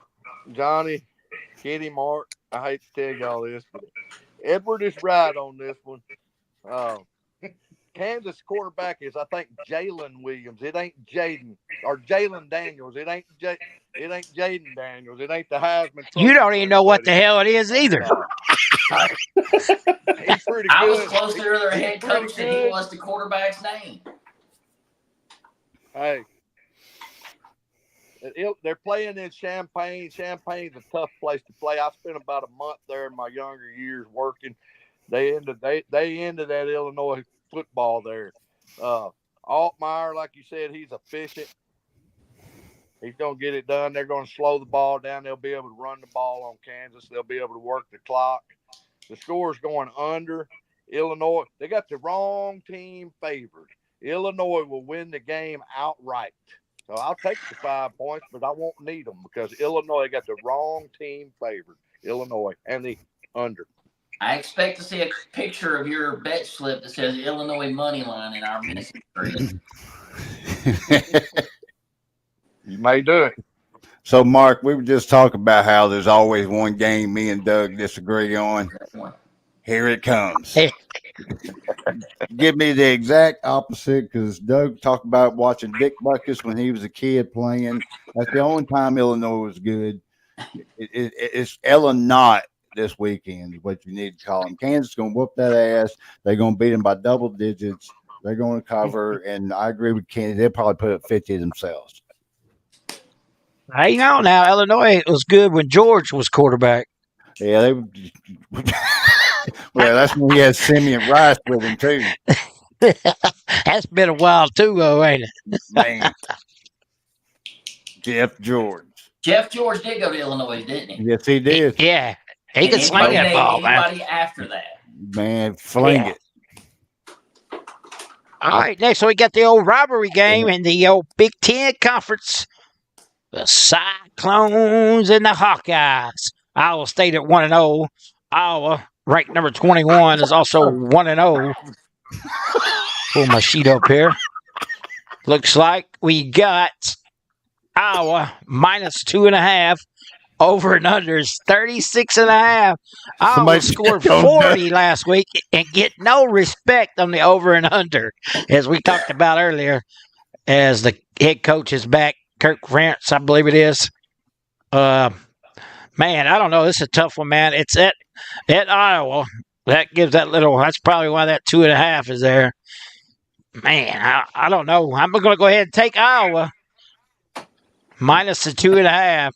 Johnny, Kitty, Mark, I hate to tell y'all this, but Edward is right on this one. Kansas quarterback is, I think, Jalen Williams. It ain't Jaden or Jalen Daniels. It ain't Jaden Daniels. It ain't the Heisman. You don't even know what the hell it is either. He's pretty good. I was closer to their head coach than he was to quarterback's name. Hey, they're playing in Champaign. Champaign's a tough place to play. I spent about a month there in my younger years working. They ended that Illinois football there. Altmaier, like you said, he's efficient. He's going to get it done. They're going to slow the ball down. They'll be able to run the ball on Kansas. They'll be able to work the clock. The score's going under. Illinois, they got the wrong team favored. Illinois will win the game outright. So I'll take the 5 points, but I won't need them because Illinois got the wrong team favored. Illinois and the under. I expect to see a picture of your bet slip that says Illinois money line in our message grid. You may do it. So, Mark, we were just talking about how there's always one game me and Doug disagree on. Here it comes. Hey. Give me the exact opposite because Doug talked about watching Dick Butkus when he was a kid playing. That's the only time Illinois was good. It's Illinois this weekend is what you need to call them. Kansas is going to whoop that ass. They're going to beat them by double digits. They're going to cover, and I agree with Kansas. They'll probably put up 50 themselves. Hang on now. Illinois was good when George was quarterback. Yeah, they. Well, that's when he had Simeon Rice with him too. That's been a while too, though, ain't it? Man, Jeff George. Jeff George did go to Illinois, didn't he? Yes, he did. Yeah, he can sling that ball, man. Anybody after that? Man, fling it. All right, next we got the old rivalry game in the old Big Ten Conference. The Cyclones and the Hawkeyes. Iowa State at 1-0. Iowa, ranked number 21, is also 1-0. Pull my sheet up here. Looks like we got Iowa minus 2.5. Over and under is 36.5. Iowa Somebody scored don't 40 last week and get no respect on the over and under, as we talked about earlier, as the head coach is back, Kirk Ferentz, I believe it is. Man, I don't know. This is a tough one, man. It's at Iowa. That gives that little. That's probably why that 2.5 is there. Man, I don't know. I'm going to go ahead and take Iowa minus the 2.5.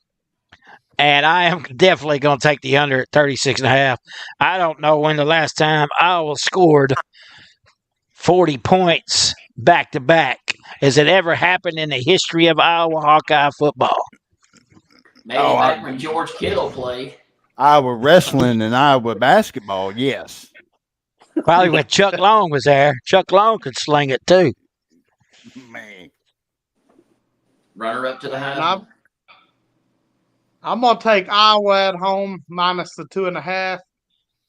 And I am definitely going to take the under at 36.5. I don't know when the last time Iowa scored 40 points back to back. Has it ever happened in the history of Iowa Hawkeye football? Maybe back when George Kittle played. Iowa wrestling and Iowa basketball, yes. Probably when Chuck Long was there. Chuck Long could sling it too. Man. Runner up to the And house. I'm going to take Iowa at home minus the 2.5.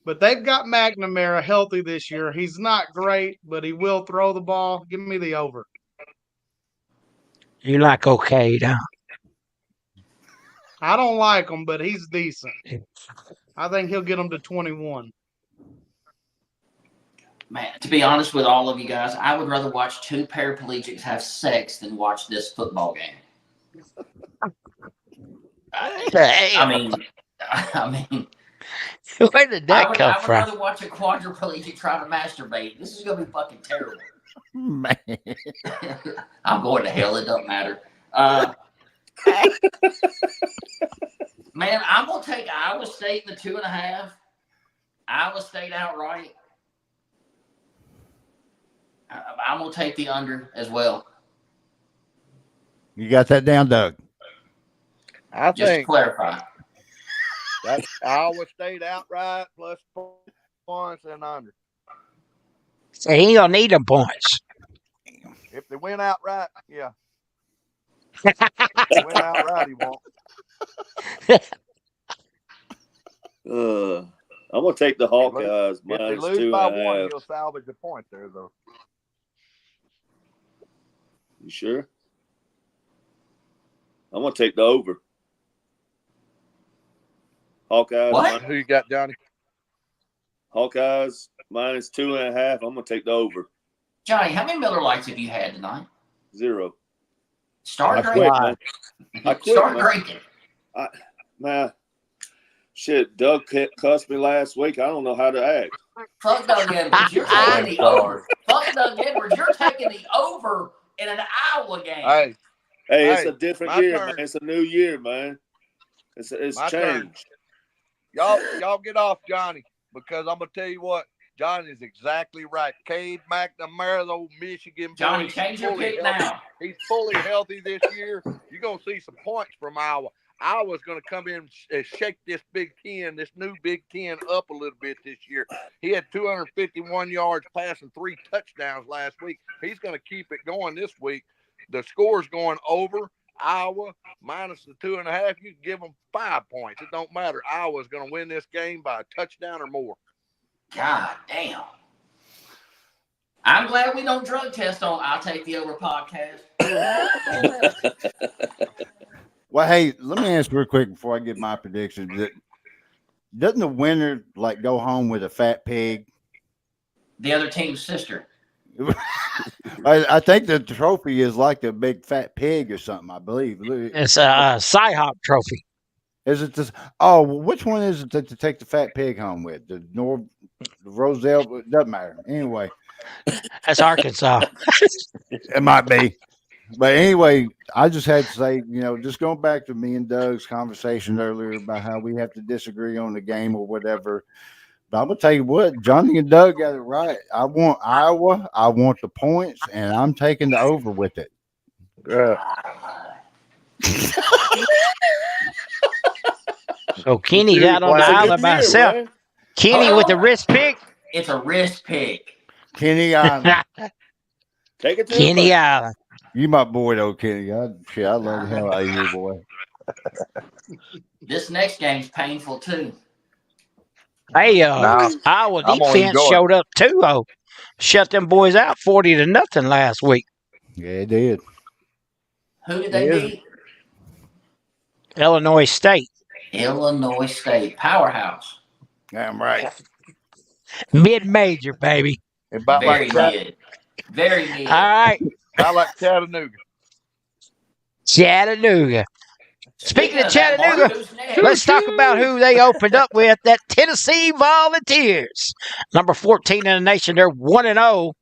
But they've got McNamara healthy this year. He's not great, but he will throw the ball. Give me the over. You like okay, huh? I don't like him, but he's decent. I think he'll get them to 21. Man, to be honest with all of you guys, I would rather watch two paraplegics have sex than watch this football game. I mean, where did that come I would from? rather watch a quadriplegic try to masturbate. This is going to be fucking terrible. Man. I'm going to hell. It doesn't matter. Man, I'm going to take Iowa State in the 2.5. Iowa State outright. I'm going to take the under as well. You got that down, Doug? I Just to think clarify. that's Iowa State outright plus points and under. So he don't need them points. If they win outright, yeah. If they win outright, he won't. I'm gonna take the Hawkeyes If they minus lose by 1, 2.5. he'll salvage a point there, though. You sure? I'm gonna take the over. Hawkeyes. What? Who you got, Johnny? Hawkeyes minus 2.5. I'm gonna take the over. Johnny, how many Miller Lights have you had tonight? 0. Start I drinking. quit, man. I quit, Start man. drinking. Man, shit. Doug cussed me last week. I don't know how to act. Fuck Doug Edwards. You're taking the over. Fuck Doug Edwards. You're taking the over in an Iowa game. Hey, it's Hey, a different my year, turn. man. It's a new year, man. It's My turn. changed. Y'all get off Johnny, because I'm gonna tell you what, Johnny is exactly right. Cade McNamara, the old Michigan boy, Johnny, he's change your fully pick healthy. now. He's fully healthy this year. You're gonna see some points from Iowa. Iowa's gonna come in and shake this Big Ten, this new Big Ten, up a little bit this year. He had 251 yards passing, 3 touchdowns last week. He's gonna keep it going this week. The score's going over. Iowa minus the 2.5. You can give them 5 points. It don't matter. Iowa's going to win this game by a touchdown or more. God damn. I'm glad we don't drug test on I'll Take the Over podcast. Well, hey, let me ask real quick before I give my prediction. Doesn't the winner like go home with a fat pig? The other team's sister. I think the trophy is like a big fat pig or something, I believe. It's a Cy-Hawk trophy. Is it this? Oh, which one is it to take the fat pig home with? The Roselle? It doesn't matter. Anyway, That's Arkansas. it might be. But anyway, I just had to say, just going back to me and Doug's conversation earlier about how we have to disagree on the game or whatever. But I'm going to tell you what, Johnny and Doug got it right. I want Iowa. I want the points, and I'm taking the over with it. So Kenny's out on the It's a good island by year, himself. man. Kenny with the wrist pick. It's a wrist pick. Kenny Island. Take it to Kenny the Island. You my boy though, Kenny. I love the hell out of you, boy. This next game's painful too. Hey, Now Iowa I'm gonna defense enjoy it. showed up too. Shut them boys out 40-0 last week. Yeah, it did. Who did they Yes. beat? Illinois State. Illinois State. Powerhouse. Damn right. Mid-major, baby. About Very like mid. Very mid. All right, about like Chattanooga. Chattanooga. Speaking of that, Chattanooga, Mark, who's next? let's talk about who they opened up with. That Tennessee Volunteers, number 14 in the nation. They're 1-0,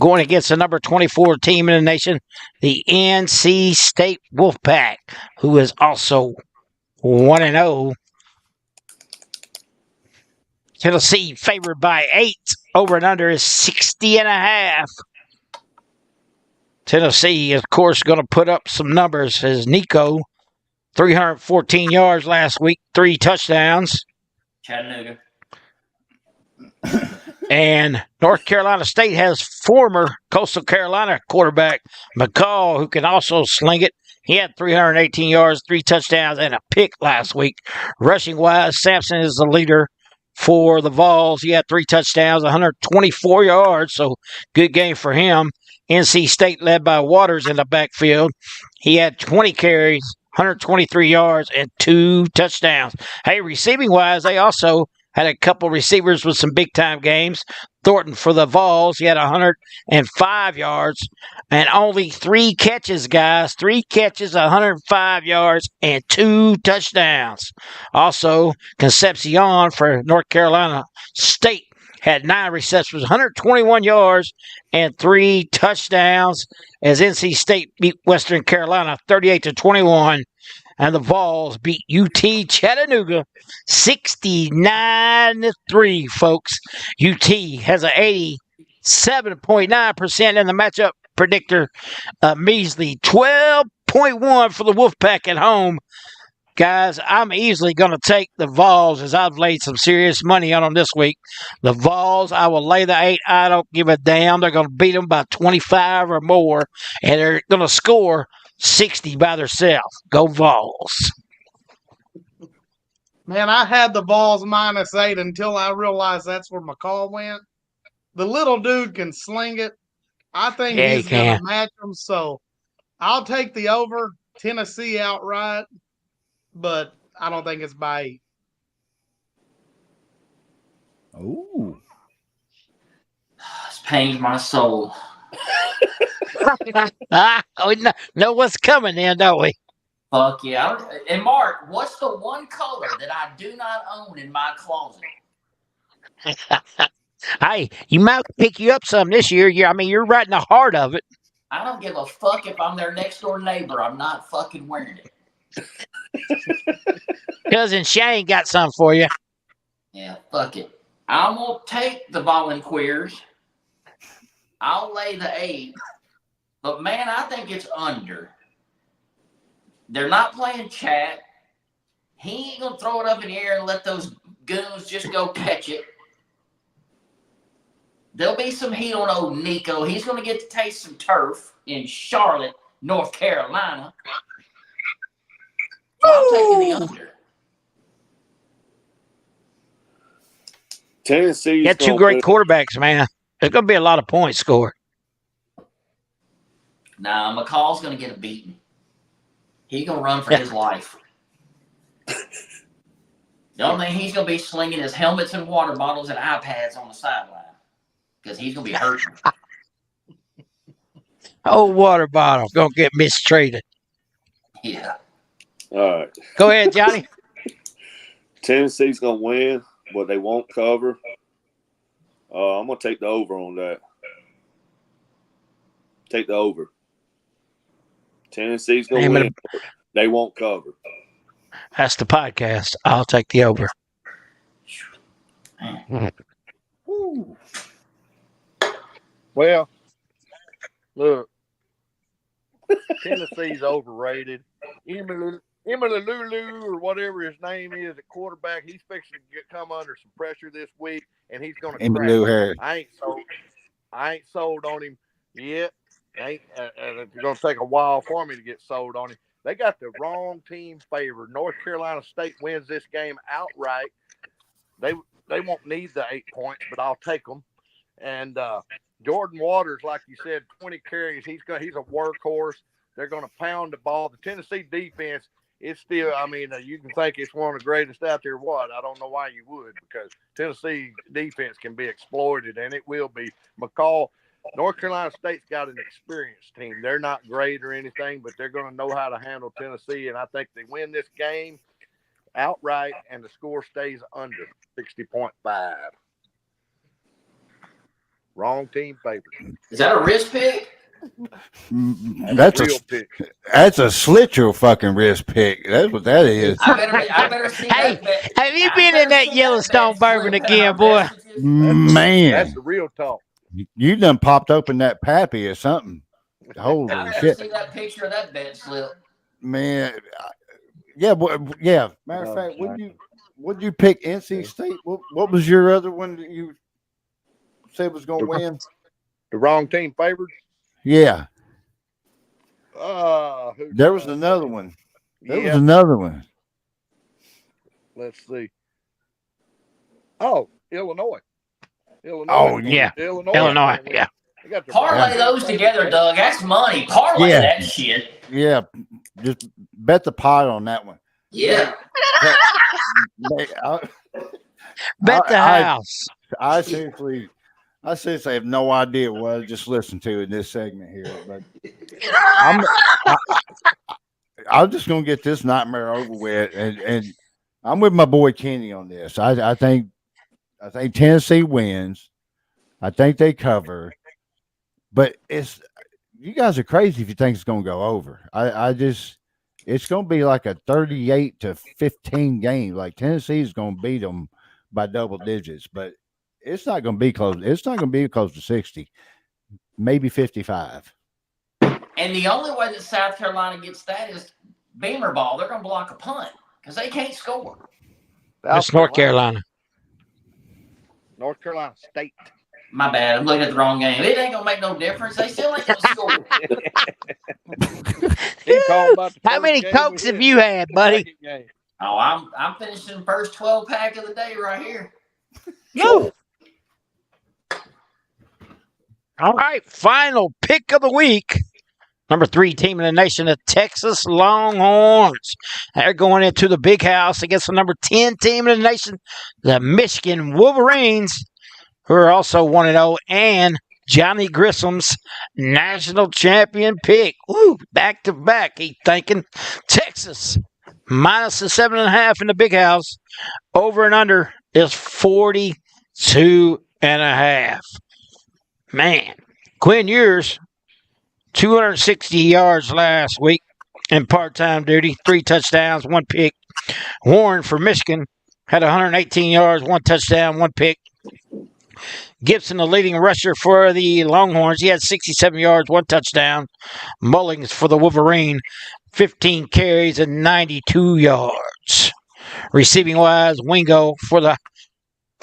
going against the number 24 team in the nation, the NC State Wolfpack, who is also 1-0. Tennessee favored by 8. Over and under is 60.5. Tennessee, of course, going to put up some numbers as Nico, 314 yards last week, 3 touchdowns. Chattanooga. And North Carolina State has former Coastal Carolina quarterback McCall, who can also sling it. He had 318 yards, 3 touchdowns, and a pick last week. Rushing wise, Sampson is the leader for the Vols. He had 3 touchdowns, 124 yards, so good game for him. NC State led by Waters in the backfield. He had 20 carries, 123 yards, and 2 touchdowns. Hey, receiving wise, they also had a couple receivers with some big-time games. Thornton for the Vols, he had 105 yards and only 3 catches, guys. 3 catches, 105 yards, and 2 touchdowns. Also, Concepcion for North Carolina State had 9 receptions, 121 yards, and 3 touchdowns as NC State beat Western Carolina 38-21. And the Vols beat UT Chattanooga 69-3, folks. UT has an 87.9% in the matchup predictor. A measly 12.1 for the Wolfpack at home. Guys, I'm easily going to take the Vols as I've laid some serious money on them this week. The Vols, I will lay the 8. I don't give a damn. They're going to beat them by 25 or more, and they're going to score 60 by themselves. Go Vols. Man, I had the Vols -8 until I realized that's where McCall went. The little dude can sling it. I think Yeah, he's he going can. to match him. So I'll take the over. Tennessee outright, but I don't think it's by 8. Ooh. It's pained my soul. We know what's coming then, don't we? Fuck yeah. And Mark, what's the one color that I do not own in my closet? Hey, you might pick you up some this year. You're right in the heart of it. I don't give a fuck if I'm their next door neighbor. I'm not fucking wearing it. Cousin Shane got some for you. Yeah, fuck it. I'm going to take the Volunteers. I'll lay the 8. But, man, I think it's under. They're not playing Chat. He ain't going to throw it up in the air and let those goons just go catch it. There'll be some heat on old Nico. He's going to get to taste some turf in Charlotte, North Carolina. So I'm taking the under. Tennessee's Got 2 gonna great put- quarterbacks, man. There's going to be a lot of points scored. Nah, McCall's going to get a beating. He's going to run for his life. The only thing he's going to be slinging is helmets and water bottles and iPads on the sideline because he's going to be hurting. Old water bottle going to get mistreated. Yeah. All right. Go ahead, Johnny. Tennessee's gonna win, but they won't cover. I'm gonna take the over on that. Take the over. Tennessee's gonna Name it win. They won't cover. That's the podcast. I'll take the over. Woo. Well, look, Tennessee's overrated. Imalulu or whatever his name is at quarterback, he's fixing to come under some pressure this week, and he's going to crack. Emmylou Harris. I ain't sold on him yet. It's going to take a while for me to get sold on him. They got the wrong team favored. North Carolina State wins this game outright. They won't need the 8 points, but I'll take them. And Jordan Waters, like you said, 20 carries. He's a workhorse. They're going to pound the ball. The Tennessee defense is still. I mean, you can think it's one of the greatest out there. What? I don't know why you would, because Tennessee defense can be exploited, and it will be. McCall. North Carolina State's got an experienced team. They're not great or anything, but they're going to know how to handle Tennessee, and I think they win this game outright, and the score stays under 60.5. Wrong team favored. Is that a risk pick? That's real pick. That's a slit your fucking wrist pick. That's what that is. I better see Hey, that bet. have you I been better in that see Yellowstone bet bourbon slip in again, our boy? messages. Man, That's the real talk. you done popped open that pappy or something. Holy I better shit, see that picture of that bet slip. man. Yeah, yeah. Matter of fact, would you pick NC State? What was your other one that you said was going to win? The wrong team favored. Yeah, there was Yeah. another one. There was another one. Let's see. Oh, Illinois. Oh, yeah. Illinois. Illinois, yeah. They got the Parlay wrong those team together, favored. Doug. That's money. Parlay Yeah. that shit. Yeah, just bet the pot on that one. Yeah. Man, Bet the I- house. I seriously have no idea what I just listened to in this segment here, but I'm just gonna get this nightmare over with, and I'm with my boy Kenny on this. I think Tennessee wins. I think they cover, but you guys are crazy if you think it's gonna go over. It's gonna be like a 38-15 game. Like Tennessee is gonna beat them by double digits, but it's not going to be close. It's not going to be close to 60, maybe 55. And the only way that South Carolina gets that is Beamer ball. They're going to block a punt because they can't score. That's North Carolina. North Carolina State. My bad. I'm looking at the wrong game. It ain't going to make no difference. They still ain't going to score. He called about the How first many game Cokes we have hit. you had, buddy? Second game. Oh, I'm finishing the first 12 pack of the day right here. Woo. All right, final pick of the week. Number 3 team in the nation, the Texas Longhorns. They're going into the big house against the number 10 team in the nation, the Michigan Wolverines, who are also 1-0, and Johnny Grissom's national champion pick. Woo, back to back. He's thinking Texas minus the 7.5 in the big house. Over and under is 42.5. Man, Quinn Ewers, 260 yards last week in part-time duty, 3 touchdowns, 1 pick. Warren for Michigan had 118 yards, 1 touchdown, 1 pick. Gibson, the leading rusher for the Longhorns, he had 67 yards, 1 touchdown. Mullings for the Wolverine, 15 carries and 92 yards. Receiving-wise, Wingo for the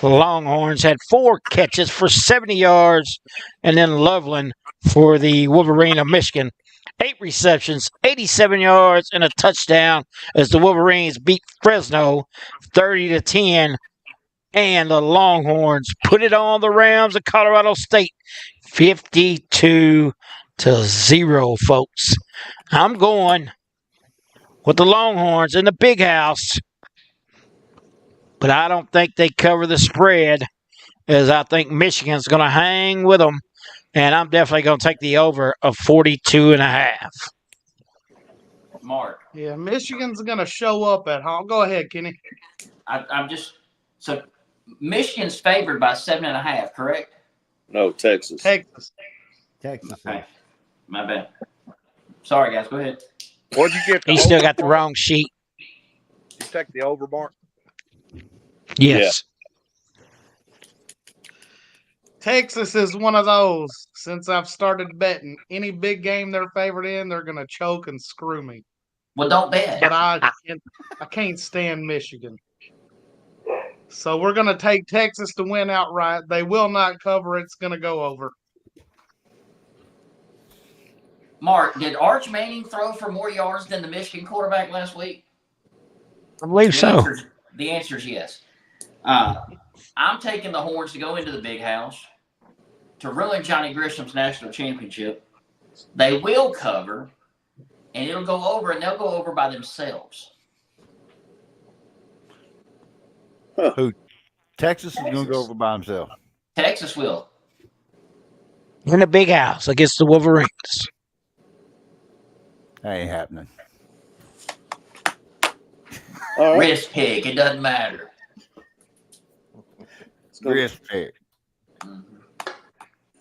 Longhorns had 4 catches for 70 yards, and then Loveland for the Wolverine of Michigan, 8 receptions, 87 yards, and a touchdown as the Wolverines beat Fresno 30-10, and the Longhorns put it on the Rams of Colorado State 52-0, folks. I'm going with the Longhorns in the big house, but I don't think they cover the spread, as I think Michigan's going to hang with them, and I'm definitely going to take the over of 42.5. Mark, Yeah, Michigan's going to show up at home. Go ahead, Kenny. so Michigan's favored by 7.5, correct? No, Texas. Texas. Texas. Okay. My bad. Sorry, guys. Go ahead. What'd you get? He still got the wrong sheet. You take the over, Mark. Yes. Texas is one of those. Since I've started betting, any big game they're favored in, they're going to choke and screw me. Well, don't bet. But I can't stand Michigan. So we're going to take Texas to win outright. They will not cover. It's going to go over. Mark, did Arch Manning throw for more yards than the Michigan quarterback last week? I believe so. The answer is yes. I'm taking the Horns to go into the big house to ruin Johnny Grisham's national championship. They will cover, and it'll go over, and they'll go over by themselves. Texas is going to go over by himself. Texas will. In the big house against the Wolverines. That ain't happening. All right. Risk pick. It doesn't matter. Risk pick.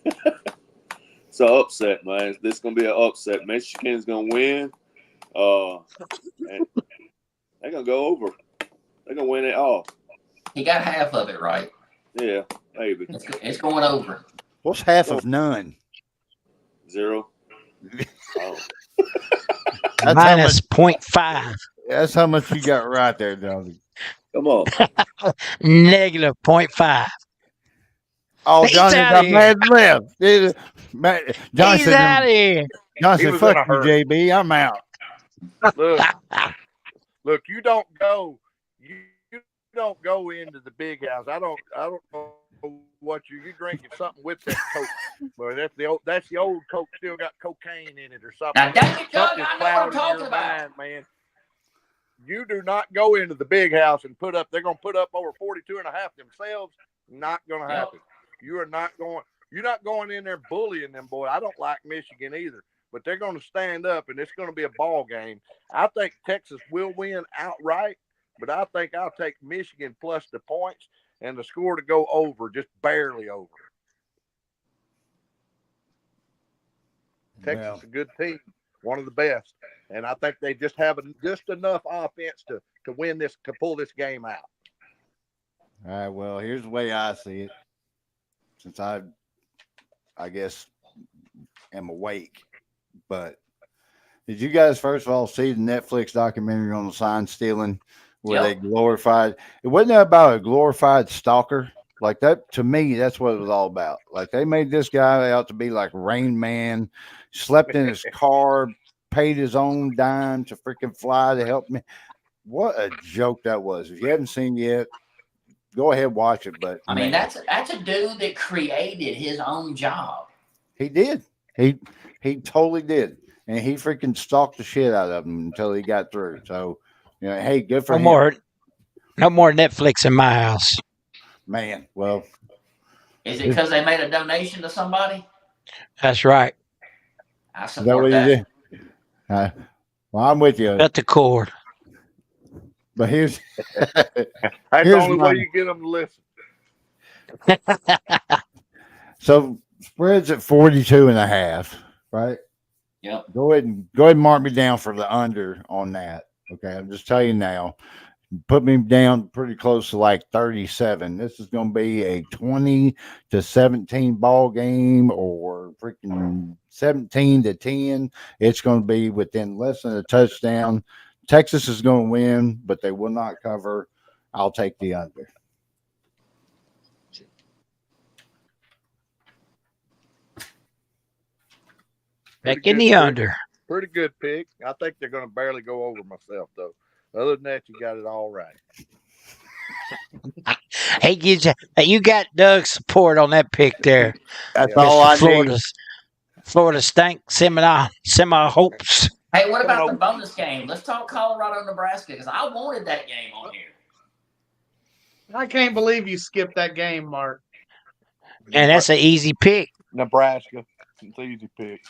It's an upset, man. This is going to be an upset. Michigan's going to win. And they're going to go over. They're going to win it all. He got half of it right. Yeah, maybe. It's going over. What's half of none? 0. Oh. That's Minus 0.5. That's how much you got right there, Johnny. Come on. Negative 0.5. Oh, He's Johnny outta got here. mad left. Johnny He's said, out of here. Johnny He said, was fuck in a you, hurry. JB. I'm out. Look, you don't go. You don't go into the big house. I don't know what you're drinking something with that Coke. But that's the old Coke still got cocaine in it or something. Now, dang it, Doug, Something's I know what I'm clouding talking your about. mind, man. You do not go into the big house and put up. They're going to put up over 42.5 themselves. Not going to happen. You are not going. You're not going in there bullying them, boy. I don't like Michigan either, but they're going to stand up, and it's going to be a ball game. I think Texas will win outright, but I think I'll take Michigan plus the points and the score to go over, just barely over. Texas is a good team, one of the best, and I think they just have just enough offense to win this, to pull this game out. All right, well, here's the way I see it. Since I guess, am awake. But did you guys, first of all, see the Netflix documentary on the sign stealing where they glorified? It wasn't about a glorified stalker. Like that, to me, that's what it was all about. Like they made this guy out to be like Rain Man, slept in his car, paid his own dime to freaking fly to help me. What a joke that was. If you haven't seen it yet, go ahead, watch it. But I mean, that's a dude that created his own job. he did. He totally did, and he freaking stalked the shit out of him until he got through. So, hey, good for him. No more Netflix in my house. Man, well, is it because they made a donation to somebody? That's right. I is that support what that. you did? Well, I'm with you. Cut the cord. But here's That's Here's the only my- way you get them to listen. so spreads at 42.5, right? Yep. Go ahead and mark me down for the under on that. Okay, I'm just telling you now. Put me down pretty close to like 37. This is going to be a 20-17 ball game or freaking 17-10. It's going to be within less than a touchdown. Texas is going to win, but they will not cover. I'll take the under. Back in the under. Pretty good pick. I think they're going to barely go over myself, though. Other than that, you got it all right. Hey, you got Doug's support on that pick there. That's Yeah. all I Florida, need. Florida stank semi hopes. Hey, what about the bonus game? Let's talk Colorado, Nebraska, because I wanted that game on here. I can't believe you skipped that game, Mark. And that's an easy pick. Nebraska. It's an easy pick.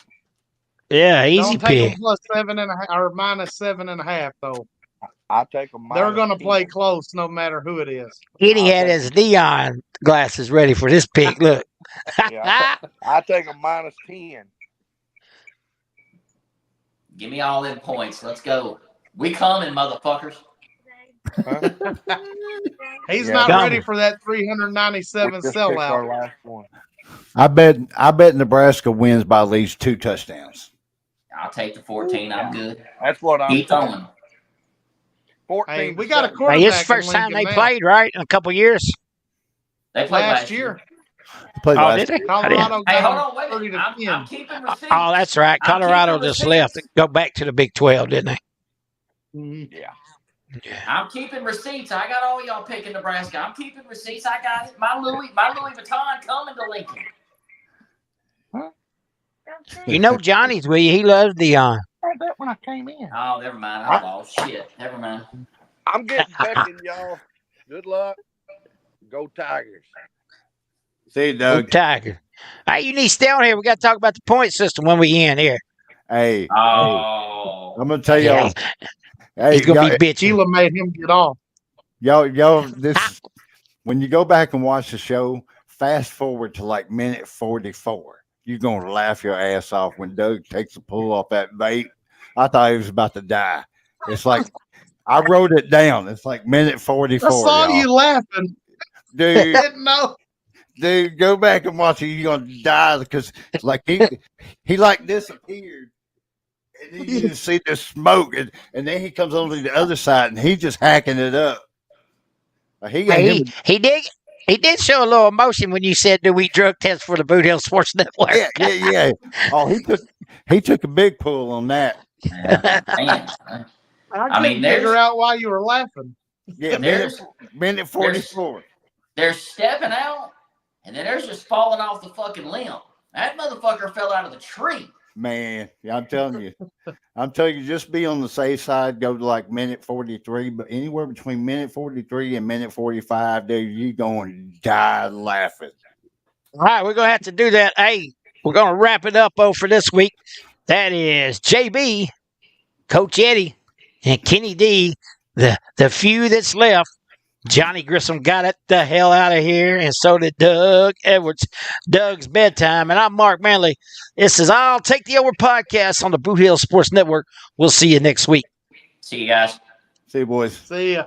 Yeah, easy Don't take pick. them plus 7.5 or minus 7.5 though. I take them. They're going to play close no matter who it is. Kenny I'll had take his neon glasses ready for this pick. Look. Yeah, I take them minus 10. Give me all them points. Let's go. We coming, motherfuckers. Huh? He's Yeah. not Dumb. ready for that We 397 just picked our sellout. last one. I bet Nebraska wins by at least 2 touchdowns. I'll take the 14. I'm good. That's what I'm Keep throwing. 14. Hey, we got a to 7. quarterback. Hey, it's the first in time they Lincoln now. played, right? In a couple years. They played last year. Played Oh, last did they? Colorado Hey, hold got on, wait a 30 minute. to 10. I'm keeping receipts. Oh, that's right. I'm Colorado keeping just left. receipts. Go back to the Big 12, didn't they? Mhm. Yeah. I'm keeping receipts. I got all y'all picking Nebraska. I'm keeping receipts. I got it. My Louis Vuitton coming to Lincoln. You know Johnny's with you. He loves Dion. Heard that when I came in. Oh, never mind. I lost. Shit. Never mind. I'm getting picking, y'all. Good luck. Go Tigers. See, Go Doug. Tiger. Hey, you need to stay on here. We got to talk about the point system when we end here. Hey, Oh. I'm gonna tell y'all. Hey, He's gonna y'all, be bitching. Sheila made him get off. y'all, this when you go back and watch the show, fast forward to like minute 44. You're gonna laugh your ass off when Doug takes a pull off that bait. I thought he was about to die. It's like I wrote it down. It's like minute 44. I saw y'all. you laughing. Dude, Didn't know. dude, go back and watch it. You're gonna die because like he like disappeared. And then you just see the smoke, and then he comes over to the other side, and he just hacking it up. Like, He did show a little emotion when you said, "Do we drug test for the Boot Hill Sports Network?" yeah. Oh, he took a big pull on that. Yeah, man. I couldn't there's- figure out why you were laughing. Yeah, There's minute 44. there's stepping out, and then there's just falling off the fucking limb. That motherfucker fell out of the tree. Man, yeah, I'm telling you, just be on the safe side. Go to like minute 43, but anywhere between minute 43 and minute 45, dude, you going to die laughing. All right, we're gonna have to do that. Hey, we're gonna wrap it up for this week. That is JB, Coach Eddie, and Kenny D. The few that's left. Johnny Grissom got it the hell out of here, and so did Doug Edwards. Doug's bedtime, and I'm Mark Manley. This is I'll Take the Over podcast on the Boot Hill Sports Network. We'll see you next week. See you guys. See you, boys. See ya.